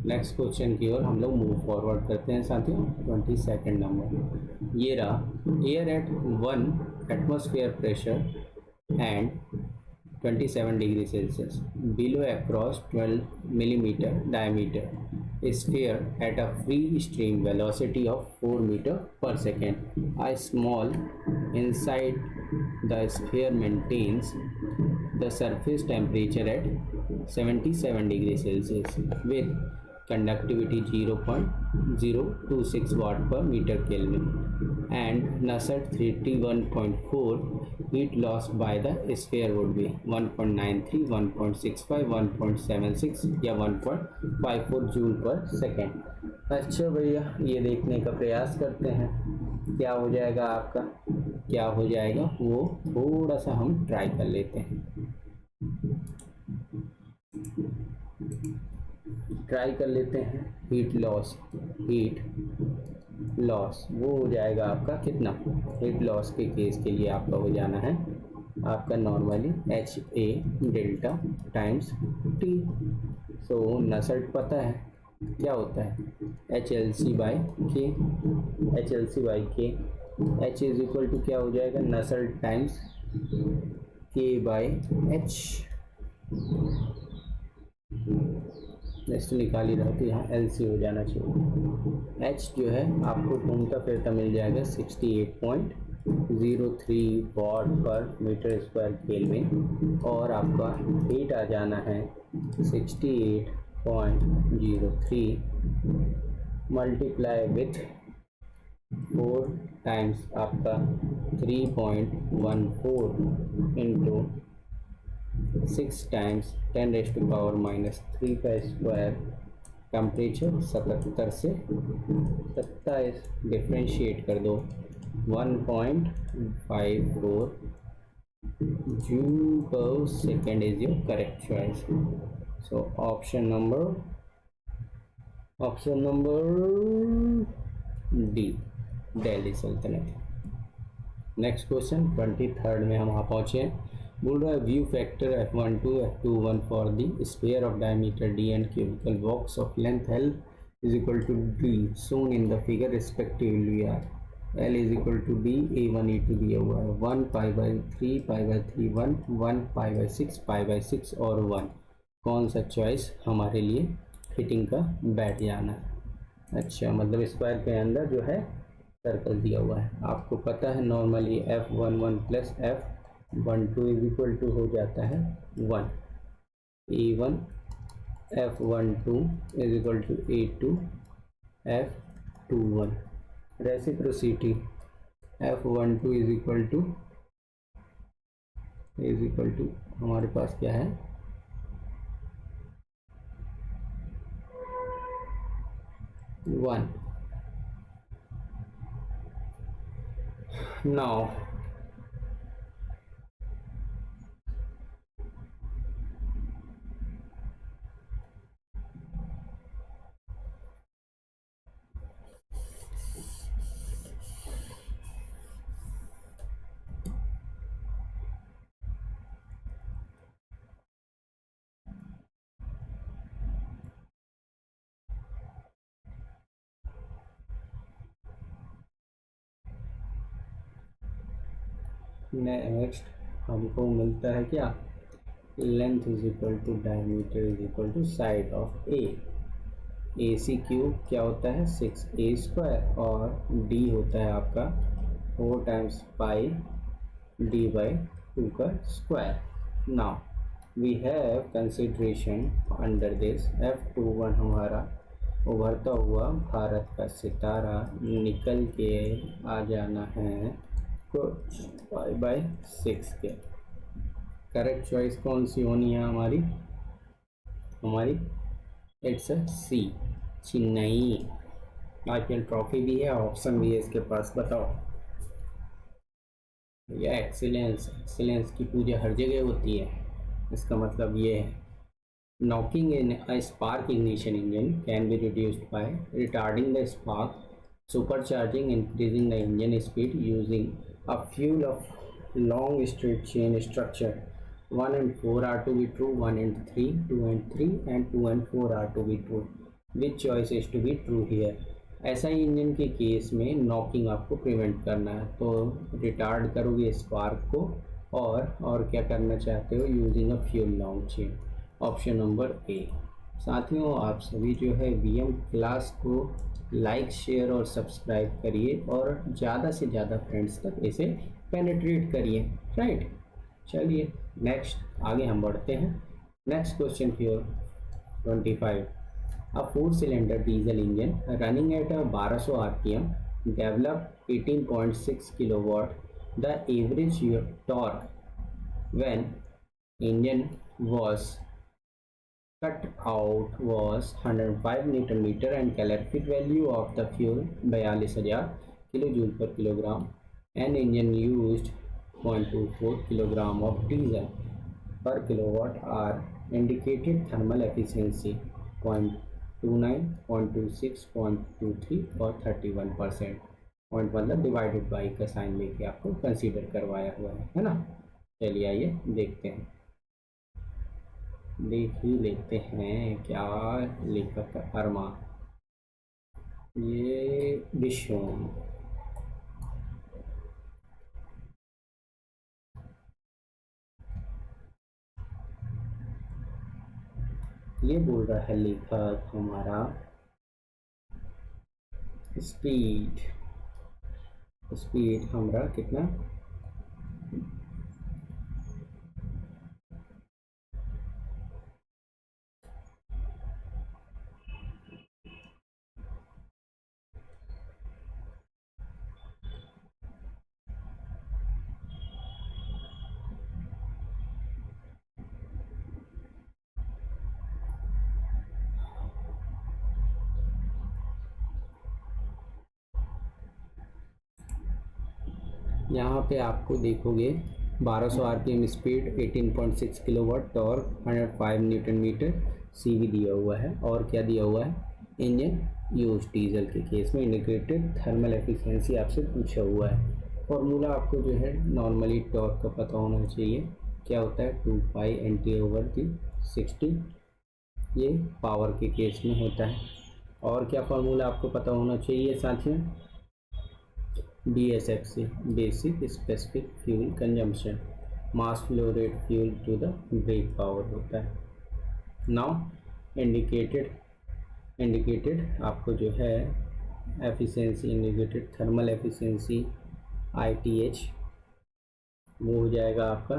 नेक्स्ट क्वेश्चन की ओर हम लोग मूव फॉरवर्ड करते हैं साथियों। 22 नंबर ये रहा, air at 1 atmosphere pressure and 27 degree Celsius. Below across 12 millimeter diameter sphere at a free stream velocity of 4 meter per second. A small inside the sphere maintains the surface temperature at 77 degree Celsius with conductivity 0.026 watt per meter Kelvin and Nusselt 31.4. Heat loss by the sphere would be 1.93, 1.65, 1.76 या 1.54 joule per second. अच्छा भैया, ये देखने का प्रयास करते हैं क्या हो जाएगा आपका, क्या हो जाएगा वो थोड़ा सा हम ट्राई कर लेते हैं। हीट लॉस वो हो जाएगा आपका कितना। हीट लॉस के केस के लिए आपका हो जाना है आपका normally H A delta times T. So Nusselt पता है क्या होता है, H L C by K. H is equal to क्या हो जाएगा, Nusselt times K by H. Next निकाल ही रहा तो यहाँ एल सी हो जाना चाहिए। एच जो है आपको घूमता फिरता मिल जाएगा 68.03 वाट पर मीटर स्क्वायर केल्विन और आपका हीट आ जाना है 68.03 मल्टीप्लाई विथ 4 टाइम्स आपका 3.14 इंटू 6 टाइम्स 10⁻³ का स्क्वायर। टेम्परेचर 77 से 27 डिफ्रेंशिएट कर दो 1.54 joule per second is your correct choice. So option number D, Delhi सल्तनत। नेक्स्ट क्वेश्चन 23rd में हम वहाँ पहुँचे हैं। बोल रहा है view factor f12 f21 for the sphere of diameter d and cubical box of length l is equal to d shown in the figure respectively are. l is equal to d a1 a2 दिया हुआ है 1 π/3 π/3 1 π/6 π/6 और 1। कौन सा choice हमारे लिए fitting का बैठ जाना है। अच्छा मतलब स्क्वायर के अंदर जो है सर्कल दिया हुआ है। आपको पता है normally f11 plus f12 is equal to हो जाता है 1। a1 f12 is equal to a2 f21। Reciprocity f12 is equal to हमारे पास क्या है 1। now नेक्स्ट हमको मिलता है क्या, length is equal to diameter is equal to side of A. A C cube क्या होता है 6a² और d होता है आपका 4 टाइम्स पाई d/2 का square. Now we have consideration under this f21 हमारा उभरता हुआ भारत का सितारा निकल के आ जाना है कुछ 5/6 के। करेक्ट चॉइस कौन सी होनी है हमारी it's C, Chennai. IPL trophy भी है, ऑप्शन भी है इसके पास। बताओ भैया, एक्सीलेंस की पूजा हर जगह होती है। इसका मतलब ये है knocking in a spark ignition engine can be reduced by retarding the spark, supercharging, increasing the engine speed using a fuel of long straight chain structure. 1 and 4 are to be true, 1 and 3, 2 and 3 and 2 and 4 are to be true. Which choice is to be true here? ऐसा ही engine के case में knocking आपको prevent करना है तो retard करोगे spark को और क्या करना चाहते हो, using a fuel long chain, option number ए। साथियों आप सभी जो है वीएम क्लास को लाइक शेयर और सब्सक्राइब करिए और ज़्यादा से ज़्यादा फ्रेंड्स तक इसे पेनिट्रेट करिए, राइट। चलिए नेक्स्ट आगे हम बढ़ते हैं। नेक्स्ट क्वेश्चन फिर 25। A four-cylinder diesel engine running at a 1200 RPM developed 18.6 kilowatt. The average torque when engine was cut out was 105 Newton meter and calorific value of the fuel 42,000 kilojoule per kilogram. An engine used 0.24 kilogram of diesel per kilowatt hour. Indicated thermal efficiency 0.29, 0.26, 0.23 और 31%। Point मतलब divided by का sign लेके आपको consider करवाया हुआ है ना। चलिए आइए देखते हैं, देख ही लेते हैं क्या लेखक का अरमा, ये विश्व ये बोल रहा है लेखक हमारा स्पीड हमारा कितना, यहाँ पे आपको देखोगे 1200 RPM speed, 18.6 kilowatt torque, 105 newton metre, CV दिया हुआ है और क्या दिया हुआ है, इंजन यूज डीजल के केस में इंटीग्रेटेड थर्मल एफिशिएंसी आपसे पूछा हुआ है। फॉर्मूला आपको जो है नॉर्मली टॉर्क का पता होना चाहिए, क्या होता है 2 पाई NT/60, ये पावर के केस में होता है। और क्या फार्मूला आपको पता होना चाहिए साथियों, BSFC basic specific fuel consumption, mass flow rate fuel to the brake power होता है। नाउ इंडिकेटेड आपको जो है efficiency, indicated thermal efficiency ITH, वो हो जाएगा आपका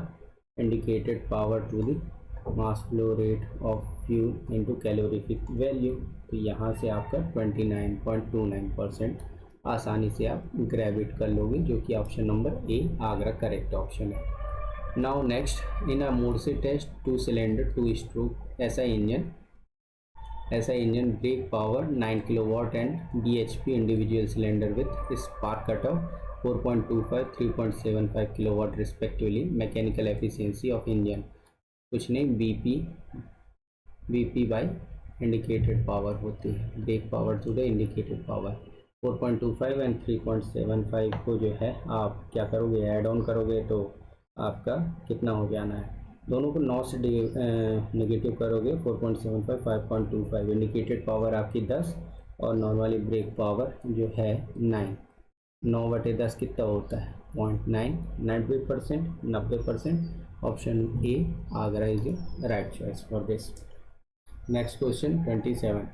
indicated power to the mass flow rate of fuel into calorific value. तो यहाँ से आपका 29.29% आसानी से आप ग्रेविट कर लोगे, जो कि option number A Agra correct option है। Now next, in a Morse test 2 cylinder 2 stroke ऐसा engine brake power 9 kilowatt and BHP individual cylinder with spark cut off 4.25 3.75 kilowatt respectively. Mechanical efficiency of engine कुछ नहीं, BP by indicated power होती है, brake power to the indicated power. 4.25 and 3.75 को जो है आप क्या करोगे, ऐड ऑन करोगे तो आपका कितना हो जाना है, दोनों को 9 से नेगेटिव करोगे, 4.75 5.25, इंडिकेटेड पावर आपकी 10 और नॉर्मली ब्रेक पावर जो है 9/10 कितना होता है 0.9, 90%। Option A Agra is right choice for this. Next question 27।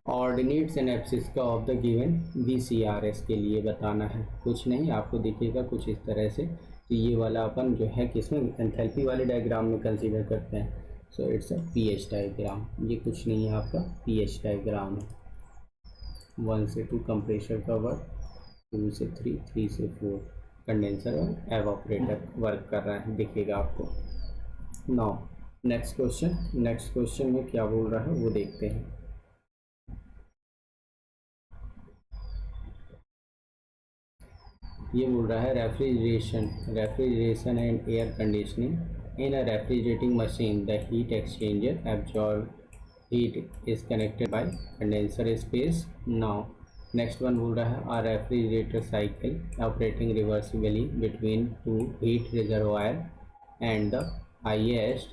Ordinates and abscissa of the given VCRS के लिए बताना है, कुछ नहीं आपको दिखेगा कुछ इस तरह से। तो ये वाला अपन जो है किसमें एंथैल्पी वाले डायग्राम में कंसीडर करते हैं, so it's a pH diagram. ये कुछ नहीं है आपका pH डायग्राम है। 1 से 2 कंप्रेसर का वर्क, 2 से 3, 3 से 4 कंडेंसर और एवापोरेटर वर्क कर रहा है, दिखेगा आपको। नाउ नेक्स्ट क्वेश्चन में क्या बोल रहा है वो देखते हैं। ये बोल रहा है refrigeration and air conditioning in a refrigerating machine, the heat exchanger absorb heat is connected by condenser space. Now next one बोल रहा है a refrigerator cycle operating reversibly between 2 heat reservoir and the highest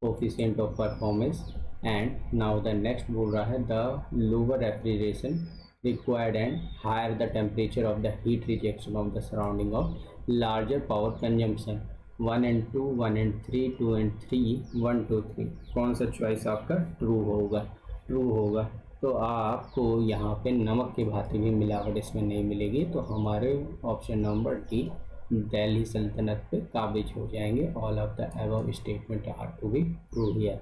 coefficient of performance. And now the next बोल रहा है the lower refrigeration required and higher the temperature of the heat rejection of the surrounding of larger power consumption. 1 and 2, 1 and 3, 2 and 3, 1 2 3, कौन सा choice आपका true होगा? True होगा। तो आपको यहाँ पे नमक की भांति भी मिलावट इसमें नहीं मिलेगी, तो हमारे ऑप्शन नंबर डी दिल्ली सल्तनत पे काबिज हो जाएंगे। All of the above statement are to be true here.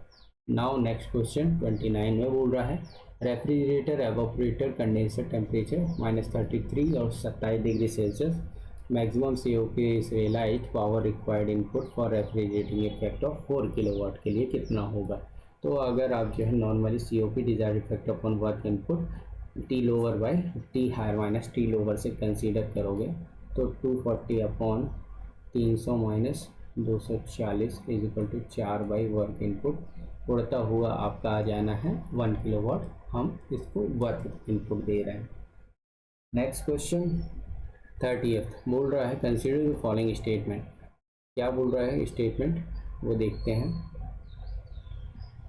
Now next question 29 में बोल रहा है रेफ्रिजरेटर, एवोपरेटर, कंडेंसर टेम्परेचर -33 और 27 degree Celsius, maximum COP is realise power required input for refrigerating effect of 4 kilowatt के लिए कितना होगा? तो अगर आप जो है normally COP desired effect upon work input T lower by T higher minus T lower से कंसीडर करोगे तो 240 upon 300 minus 240 is equal to 4 by work input उड़ता हुआ आपका आ जाना है 1 किलोवाट। हम इसको वर्क इनपुट दे रहे हैं। नेक्स्ट क्वेश्चन 30th बोल रहा है कंसीडर द फॉलोइंग स्टेटमेंट। क्या बोल रहा है स्टेटमेंट वो देखते हैं।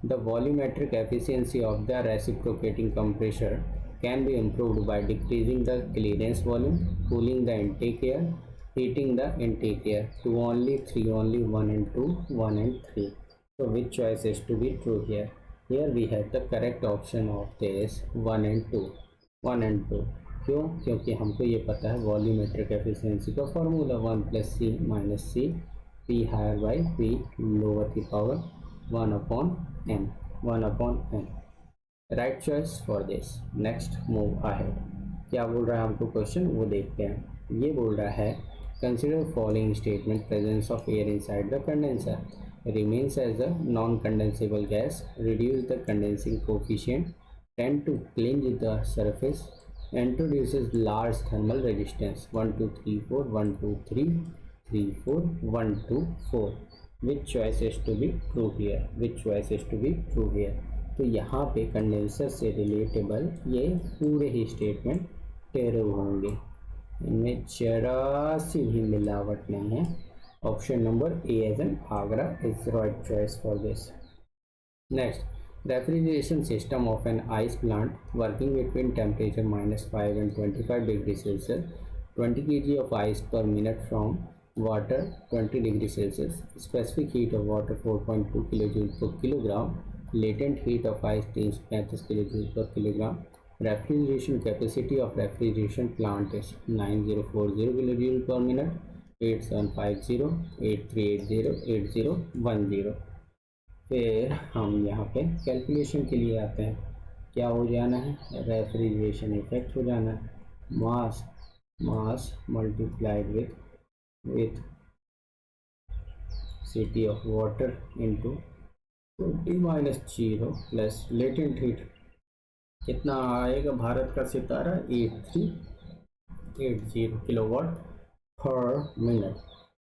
The volumetric efficiency of the reciprocating compressor can be improved by decreasing the clearance volume, cooling the intake air, heating the intake air to only 3, only 1 and 2, 1 and 3. So which choice is to be true here? Here we have the correct option of this 1 and 2, 1 and 2. क्यों? क्योंकि हमको ये पता है volumetric efficiency का formula 1 + c - c p higher by p lower की power 1 upon n, 1 upon n। Right choice for this. Next move ahead. क्या बोल रहा है हमको क्वेश्चन वो देखते हैं। ये बोल रहा है consider following statement, presence of air inside the condenser remains as a non-condensable gas, reduce the condensing coefficient, tend to clinch the surface, introduces large thermal resistance 1 2 3 4, 1 2 3 3 4, 1 2 4। which choice is to be true here? which choice is to be true here? तो यहाँ पे condenser से relatable ये पूरे ही statement टेरू होंगे, इनमें जरा सी भी मिलावट नहीं है। Option number A as an Agra is right choice for this. Next refrigeration system of an ice plant working between temperature -5 and 25 degree Celsius, 20 kg of ice per minute from water 20 degree Celsius, specific heat of water 4.2 kilojoule per kilogram, latent heat of ice 335 kilojoule per kilogram, refrigeration capacity of refrigeration plant is 9040 kilojoule per minute, 8750 8380 8010। फिर हम यहाँ पे calculation के लिए आते हैं। क्या हो जाना है? रेफ्रिजरेशन इफेक्ट हो जाना है। Mass multiplied with city of water into 20 - 0 plus latent heat कितना आएगा? भारत का सितारा 8380 किलोवाट पर मिनट।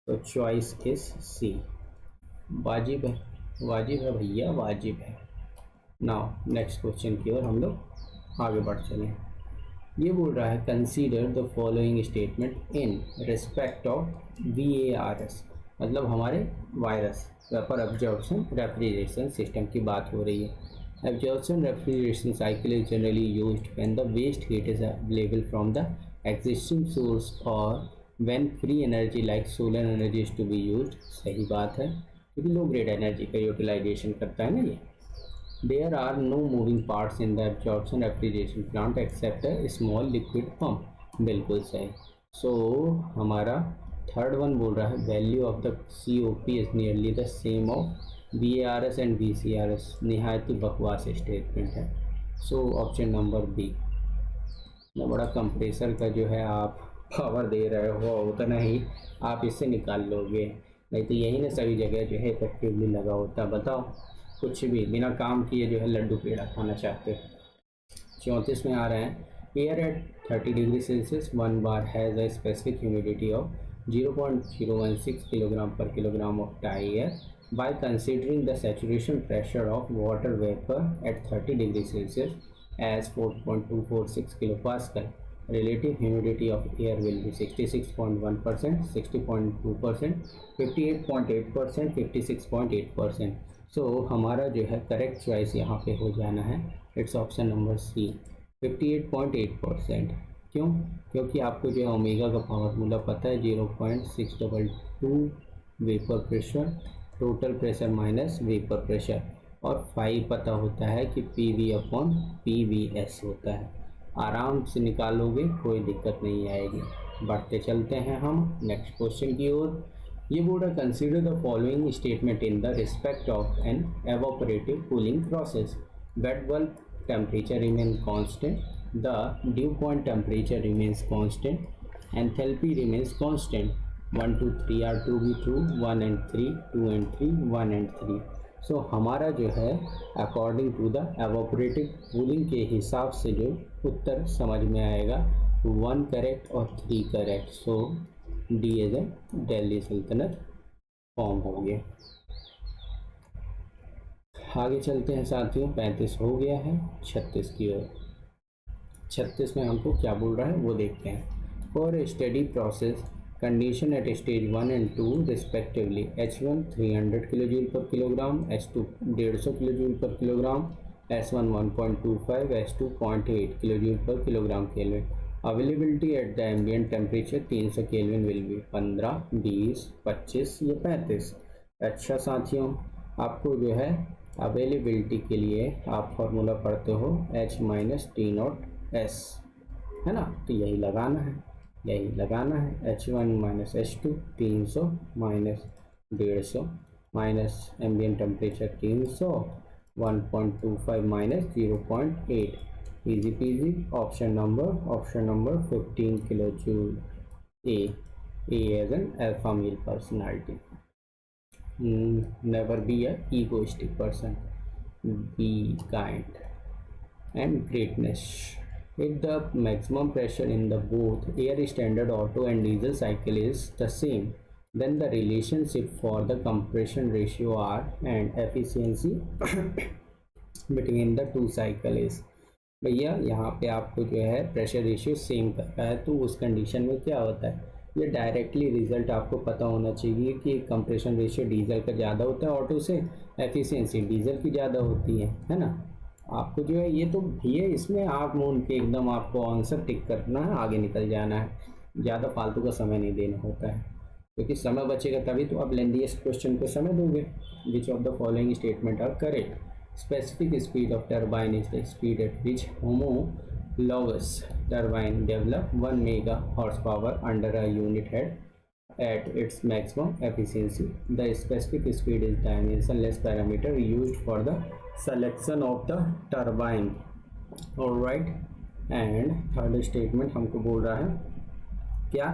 तो चॉइस इज सी। वाजिब है, वाजिब है भैया, वाजिब है। नाउ नेक्स्ट क्वेश्चन की ओर हम लोग आगे बढ़ चलें। ये बोल रहा है consider the following statement in respect of VARS, मतलब हमारे virus vapour absorption refrigeration system की बात हो रही है। Absorption refrigeration cycle is generally used when the waste heat is available from the existing source or when free energy like solar energy is to be used। सही बात है क्योंकि low grade energy का यूटिलाइजेशन करता है ना ये। There are no moving parts in the absorption refrigeration plant except a small liquid pump। बिल्कुल सही। So हमारा थर्ड वन बोल रहा है value of the COP is nearly the same of VARS and VCRS। निहायत ही बकवास स्टेटमेंट है। So option number B. बड़ा कंप्रेसर का जो है आप पावर दे रहे हो उतना ही आप इससे निकाल लोगे, नहीं तो यही ना सभी जगह जो है इफेक्टिवली लगा होता। बताओ कुछ भी बिना काम किए जो है लड्डू पेड़ा खाना चाहते हो। 34 में आ रहे हैं air at 30 degree Celsius 1 bar has a specific humidity of 0.016 kilogram per kilogram of dry air. By considering the saturation pressure of water vapor at 30 degree Celsius as 4.246 kilopascal, relative humidity of air will be 66.1%, 60.2%, 58.8%, 56.8%। सो हमारा जो है correct choice यहाँ पे हो जाना है, it's option number सी 58.8%। क्यों? क्योंकि आपको जो है ओमेगा का फॉर्मूला पता है 0.622 vapour pressure, total pressure minus vapour pressure, और फाई पता होता है कि PV अपॉन PVS होता है। आराम से निकालोगे, कोई दिक्कत नहीं आएगी। बढ़ते चलते हैं हम नेक्स्ट क्वेश्चन की ओर। ये बोल रहा consider the following statement in the respect of an evaporative cooling process. Wet bulb temperature remain constant, the dew point temperature remains constant, enthalpy remains constant. 1 2 3 are to be true, 1 and 3, 2 and 3, 1 and 3। So हमारा जो है according to the evaporative cooling के हिसाब से जो उत्तर समझ में आएगा 1 करेक्ट और 3 correct. So D as A Delhi सल्तनत फॉर्म हो गया। आगे चलते हैं साथियों, 35 हो गया है, 36 की ओर। 36 में हमको क्या बोल रहा है वो देखते हैं। For a study process condition at stage 1 and 2 respectively, H1 300 kilojoule per kilogram, H2 150 kilojoule per kilogram, S1 1.25, S2 0.8 kilojoule per kilogram kelvin. Availability at the ambient temperature 300 kelvin will be 15, 20, 25 या 35। अच्छा साथियों, आपको जो है availability के लिए आप formula पढ़ते हो H minus T not S, है ना, तो यही लगाना है, यही लगाना है। H1 minus H2 300 minus 150 minus ambient temperature 300, 1.25 minus 0.8, इजी पीजी। Option number 15 kilo joule. A as an alpha male personality, never be a egoistic person, be kind and greatness। If the maximum pressure in the both air standard Otto and diesel cycle is the same, then the relationship for the compression ratio R and efficiency between the two cycle is। भैया यहाँ पे आपको जो है pressure ratio same कर रहा है, तो उस कंडीशन में क्या होता है, ये डायरेक्टली रिजल्ट आपको पता होना चाहिए कि कंप्रेशन रेशियो डीजल का ज़्यादा होता है ऑटो से, एफिशिएंसी डीजल की ज़्यादा होती है ना। आपको जो है ये तो भैया इसमें आप मून के एकदम आपको आंसर टिक करना है, आगे निकल जाना है, ज़्यादा फालतू का समय नहीं देना होता है, क्योंकि समय बचेगा तभी तो आप लेंथीएस्ट क्वेश्चन को समय दोगे। Which of the following statement are correct. Specific speed of turbine is the speed at which homologous turbine develop 1 mega horsepower under a unit head at its maximum efficiency. The specific speed is dimensionless parameter used for the selection of the turbine। Alright, and third statement हमको बोल रहा है क्या,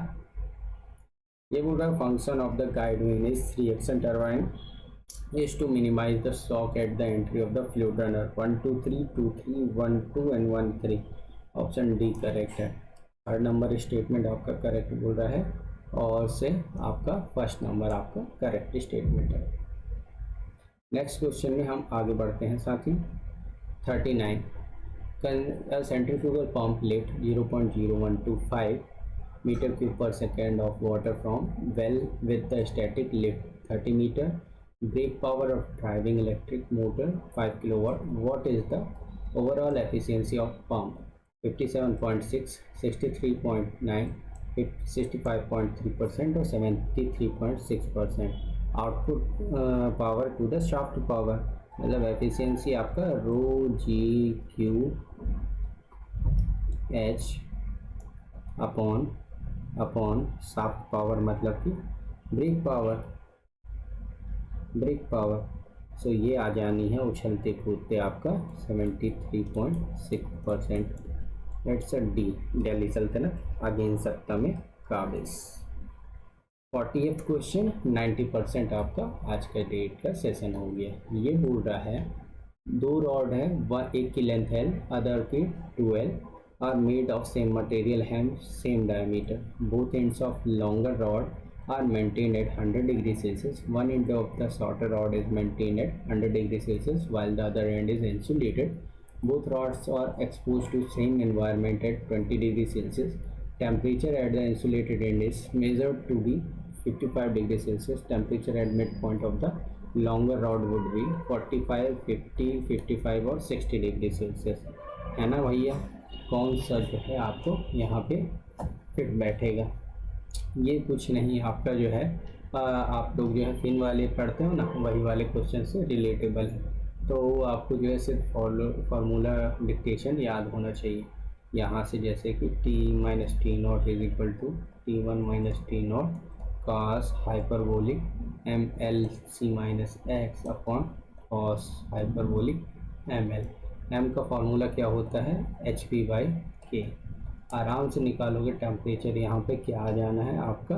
ये बोल रहा है function of the guide wheel is reaction turbine is to minimize the shock at the entry of the fluid runner। 1 2 3 2 3 1 2 and 1 3, option D correct है। थर्ड नंबर स्टेटमेंट आपका करेक्ट बोल रहा है, और से आपका फर्स्ट नंबर आपका करेक्ट स्टेटमेंट है। नेक्स्ट क्वेश्चन में हम आगे बढ़ते हैं साथी। 39 centrifugal pump lift 0.0125 metre cube per second of water from well with the static lift 30 metre. Brake power of driving electric motor 5 kilowatt. What is the overall efficiency of pump? 57.6, 63.9, 65.3% or 73.6%। Output power to the shaft power, मतलब efficiency आपका rho G Q H upon shaft power, मतलब कि break power. सो ये आ जानी है उछलते कूदते आपका 73.6%। Let's D Delhi सल्तनत अगेन सत्ता में काबिज। 40th क्वेश्चन, 90% आपका आज का डेट का सेशन हो गया। ये बोल रहा है दो रॉड है, एक की लेंथ है, अदर की 12 are made of same material have same diameter. Both ends of longer rod are maintained at 100 degrees Celsius. One end of the shorter rod is maintained at 100 degrees Celsius while the other end is insulated. Both rods are exposed to same environment at 20 degrees Celsius. Temperature at the insulated end is measured to be 55 degrees Celsius. Temperature at midpoint of the longer rod would be 45, 50, 55 और 60 degrees Celsius, है ना भैया। कौन सा जो है आपको यहाँ पे फिट बैठेगा, ये कुछ नहीं आपका जो है आप लोग जो है फिन वाले पढ़ते हो ना, वही वाले क्वेश्चन से रिलेटेबल है। तो आपको जो है सिर्फ फार्मूला डिक्टेशन याद होना चाहिए। यहाँ से जैसे कि T minus T naught is equal to T one minus T naught cos hyperbolic M L C minus X upon cos hyperbolic M L. M का फार्मूला क्या होता है, एच पी बाई के। आराम से निकालोगे टेम्परेचर, यहाँ पे क्या आ जाना है आपका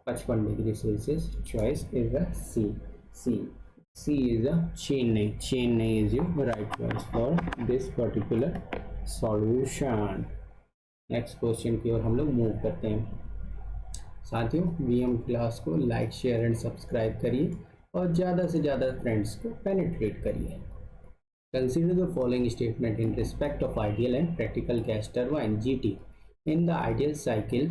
55 degree Celsius. Choice is the C. C C is the Chennai is your right choice for this particular solution. Next question की ओर हम लोग मूव करते हैं। साथियों, वीएम क्लास को लाइक शेयर एंड सब्सक्राइब करिए और ज़्यादा से ज़्यादा फ्रेंड्स को पेनिट्रेट करिए। Consider the following statement in respect of ideal and practical gas turbine GT. In the ideal cycle,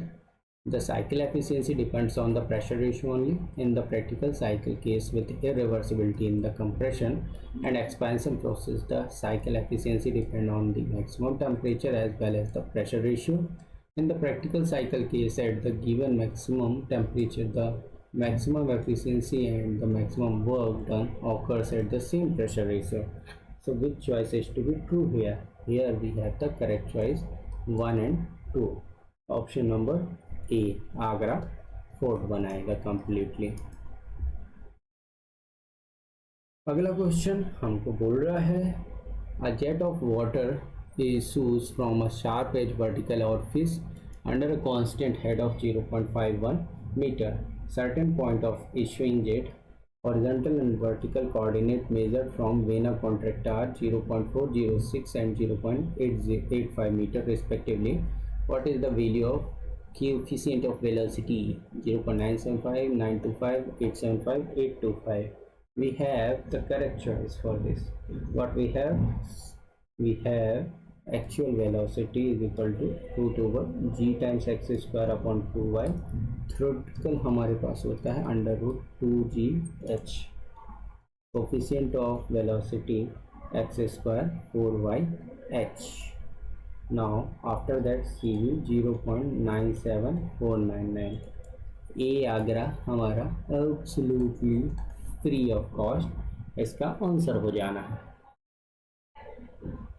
the cycle efficiency depends on the pressure ratio only. In the practical cycle case with irreversibility in the compression and expansion process, the cycle efficiency depends on the maximum temperature as well as the pressure ratio. In the practical cycle case, at the given maximum temperature, the maximum efficiency and the maximum work done occurs at the same pressure ratio. So which choice is to be true here? Here we have the correct choice 1 and 2. Option number A, Agra fort बनाएगा completely. अगला question हमको बोल रहा है a jet of water issues from a sharp edge vertical orifice under a constant head of 0.51 meter. Certain point of issuing jet horizontal and vertical coordinate measured from vena contracta 0.406 and 0.885 meter respectively. What is the value of coefficient of velocity? 0.975, 925, 875, 825. We have the correct choice for this. What we have? We have actual velocity is equal to root over g times x square upon 2y. Theoretical हमारे पास होता है under root 2gh. Coefficient of velocity x square 4yh. Now after that C V 0.97499. A Agra हमारा absolutely free of cost इसका answer हो जाना है।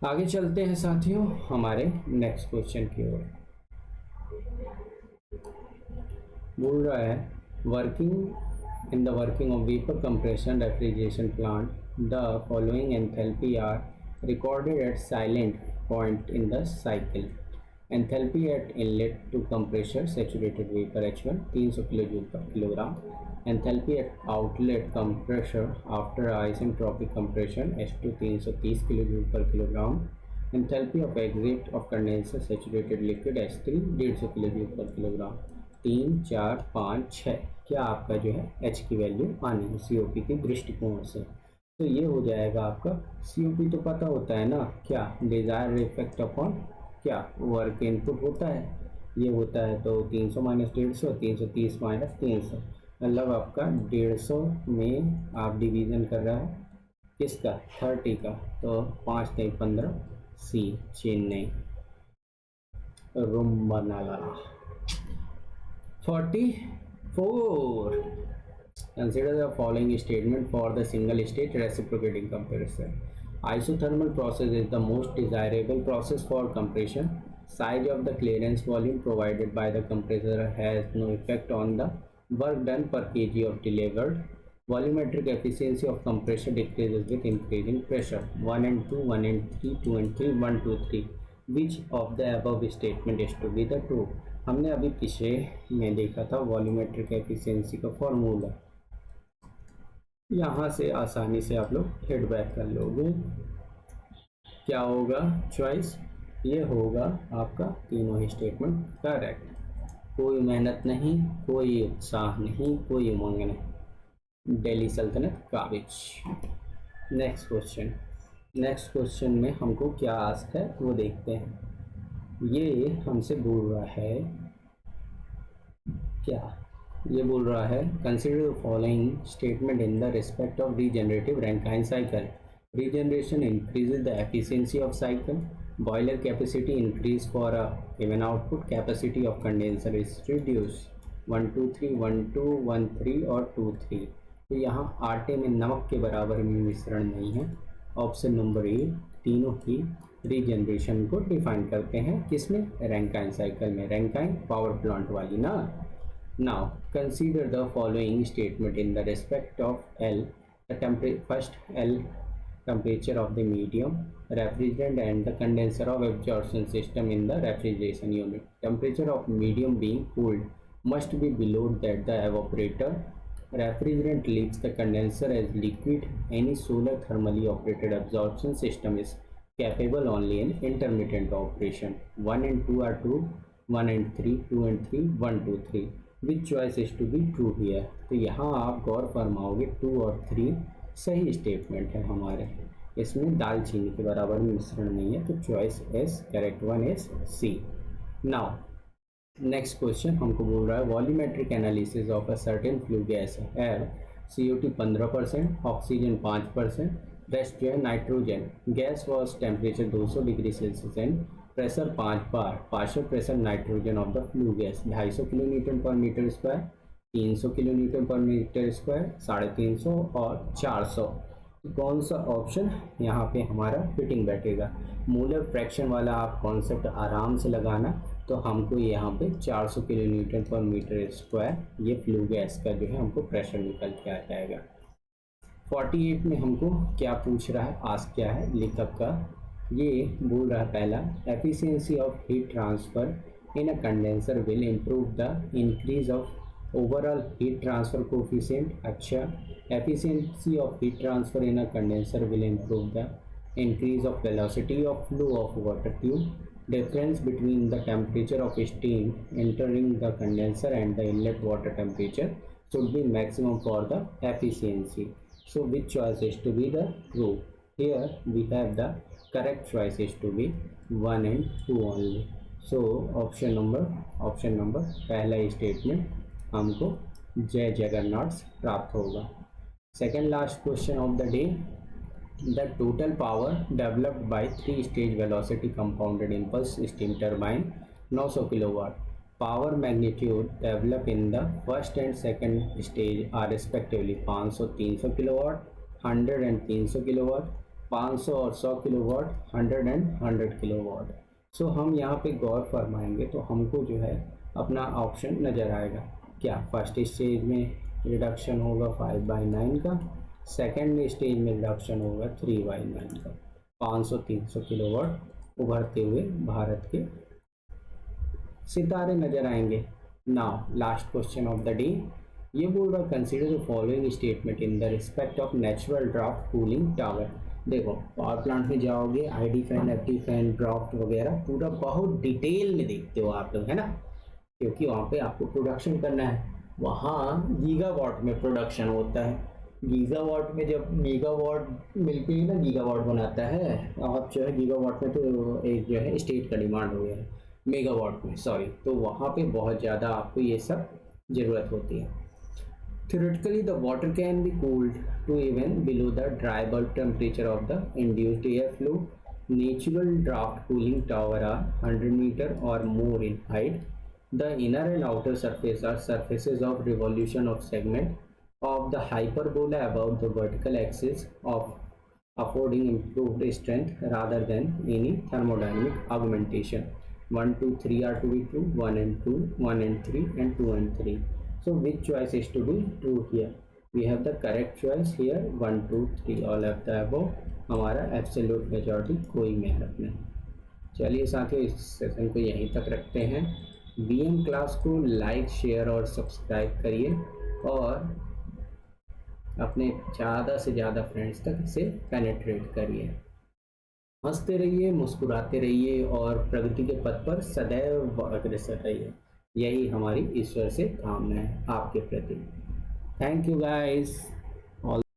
आगे चलते हैं साथियों हमारे नेक्स्ट क्वेश्चन की ओर। बोल रहा है working in the working of vapour compression refrigeration plant the following enthalpy are recorded at silent point in the cycle. Enthalpy at inlet to compressor saturated vapour H1 300 kilojoule per kilogram. Enthalpy at outlet compressor after isentropic compression H2 330 kilojoule per kilogram. Enthalpy of exit of condenser saturated liquid H3 150 kilojoule per kilogram. 3, 4, 5, 6 क्या आपका जो है H की value आनी है COP के दृष्टिकोण से। तो ये हो जाएगा आपका COP तो पता होता है ना, क्या डिज़ायर इफेक्ट अपॉन क्या वर्क इनपुट होता है, ये होता है तो 300 माइनस 150, 330 माइनस 300, मतलब आपका 150 में आप डिवीज़न कर रहा है किसका 30 का, तो 5 3 15 सी Chennai रुम्बनाला। 44. Consider the following statement for the single state reciprocating compressor. Isothermal process is the most desirable process for compression. Size of the clearance volume provided by the compressor has no effect on the work done per kg of delivered. Volumetric efficiency of compressor decreases with increasing pressure. 1 and 2, 1 and 3, 2 and 3, 1, 2, 3. Which of the above statement is to be the true? हमने अभी पीछे में देखा था volumetric efficiency का formula, यहाँ से आसानी से आप लोग हेड बैक कर लोगे। क्या होगा चॉइस, ये होगा आपका तीनों ही स्टेटमेंट करेक्ट। कोई मेहनत नहीं, कोई उत्साह नहीं, कोई उमंग नहीं, दिल्ली सल्तनत काबिज। नेक्स्ट क्वेश्चन में हमको क्या आस्क है वो देखते हैं। ये हमसे बोल रहा है क्या, ये बोल रहा है consider the following statement in the respect of regenerative Rankine cycle. Regeneration increases the efficiency of cycle, boiler capacity increase for a given output, capacity of condenser is reduce. 1 2 3, 1 2 1 3 और 2 3। तो यहाँ आटे में नमक के बराबर में मिश्रण नहीं है। ऑप्शन नंबर ए तीनों ही रीजनरेशन को डिफाइन करते हैं। किसमें? रैंकाइन साइकिल में, रैंकाइन पावर प्लांट वाली ना। Now consider the following statement in the respect of L the first L temperature of the medium refrigerant and the condenser of absorption system in the refrigeration unit. Temperature of medium being cooled must be below that the evaporator. Refrigerant leaves the condenser as liquid. Any solar thermally operated absorption system is capable only in intermittent operation. 1 and 2 are true, 1 and 3, 2 and 3, 1 2 3. Which choice is to be true here? तो यहाँ आप गौर फरमाओगे 2 और 3 सही statement है हमारे, इसमें दालचीनी के बराबर में मिश्रण नहीं है, तो choice is correct one is C. Now next question हमको बोल रहा है volumetric analysis of a certain flue gas air CO2 15%, oxygen 5%, rest जो है nitrogen. Gas was temperature 200 degree Celsius and pressure 5 bar. Partial pressure nitrogen of the flue gas 250 kilometre per metre square, 300 kilometre per metre square, 350 और 400। कौन सा option यहाँ पे हमारा fitting बैठेगा? Molar fraction वाला आप कॉन्सेप्ट आराम से लगाना। तो हमको यहाँ पे 400 किलोमीटर पर मीटर स्क्वायर ये फ्लू गैस का जो है हमको प्रेशर निकल के आ जाएगा। 48 में हमको क्या पूछ रहा है, आस्क क्या है लेखक का? ये बोल रहा है पहला, efficiency of heat transfer in a condenser will improve the increase of overall heat transfer coefficient. अच्छा, efficiency of heat transfer in a condenser will improve the increase of velocity of flow of water tube. Difference between the temperature of steam entering the condenser and the inlet water temperature should be maximum for the efficiency. So which choice is to be the true? Here we have the correct choice is to be 1 and 2 only. So option number पहला statement हमको जय जगन्नाथ प्राप्त होगा। Second last question of the day, the total power developed by 3 stage velocity compounded impulse steam turbine 900 kilowatt. Power magnitude developed in the first and second stage are respectively 500 300 kilowatt, 100 and 300 kilowatt, 500 और 100 kilowatt, 100 and 100 kilowatt. सो हम यहाँ पे गौर फरमाएंगे तो हमको जो है अपना option नज़र आएगा। क्या फर्स्ट स्टेज में रिडक्शन होगा 5/9 का, सेकेंड स्टेज में रिडक्शन होगा 3/9 का। 500-300 किलोवाट उभरते हुए भारत के सितारे नजर आएंगे। Now last question of the day, ये बोल रहा consider the following statement in the respect of natural draft cooling tower. देखो पावर प्लांट में जाओगे, ID fan, FD fan, draft वगैरह पूरा बहुत डिटेल में देखते हो आप लोग, है ना, क्योंकि वहाँ पे आपको प्रोडक्शन करना है। वहाँ गीगावाट में प्रोडक्शन होता है। गीगावाट में जब मेगावाट मिलके ही ना गीगावाट बनाता है, आप जो है गीगावाट में तो एक जो है स्टेट का डिमांड हो गया है, मेगावाट में सॉरी। तो वहाँ पे बहुत ज़्यादा आपको ये सब ज़रूरत होती है। Theoretically, the water can be cooled to even below the dry bulb temperature of the induced airflow. Natural draft cooling tower are 100 meter or more in height. The inner and outer surface are surfaces of revolution of segment of the hyperbola above the vertical axis of affording improved strength rather than any thermodynamic augmentation. 1 2 3 are to be true, 1 and 2, 1 and 3 and 2 and 3. So which choice is to be true here? We have the correct choice here 1 2 3 all of the above। हमारा absolute majority कोई मेहनत नहीं। चलिए साथियों इस session को यहीं तक रखते हैं। VM क्लास को लाइक शेयर और सब्सक्राइब करिए और अपने ज़्यादा से ज़्यादा फ्रेंड्स तक इसे पेनिट्रेट करिए। हंसते रहिए, मुस्कुराते रहिए और प्रगति के पथ पर सदैव अग्रसर रहिए। यही हमारी ईश्वर से कामना है आपके प्रति। Thank you guys.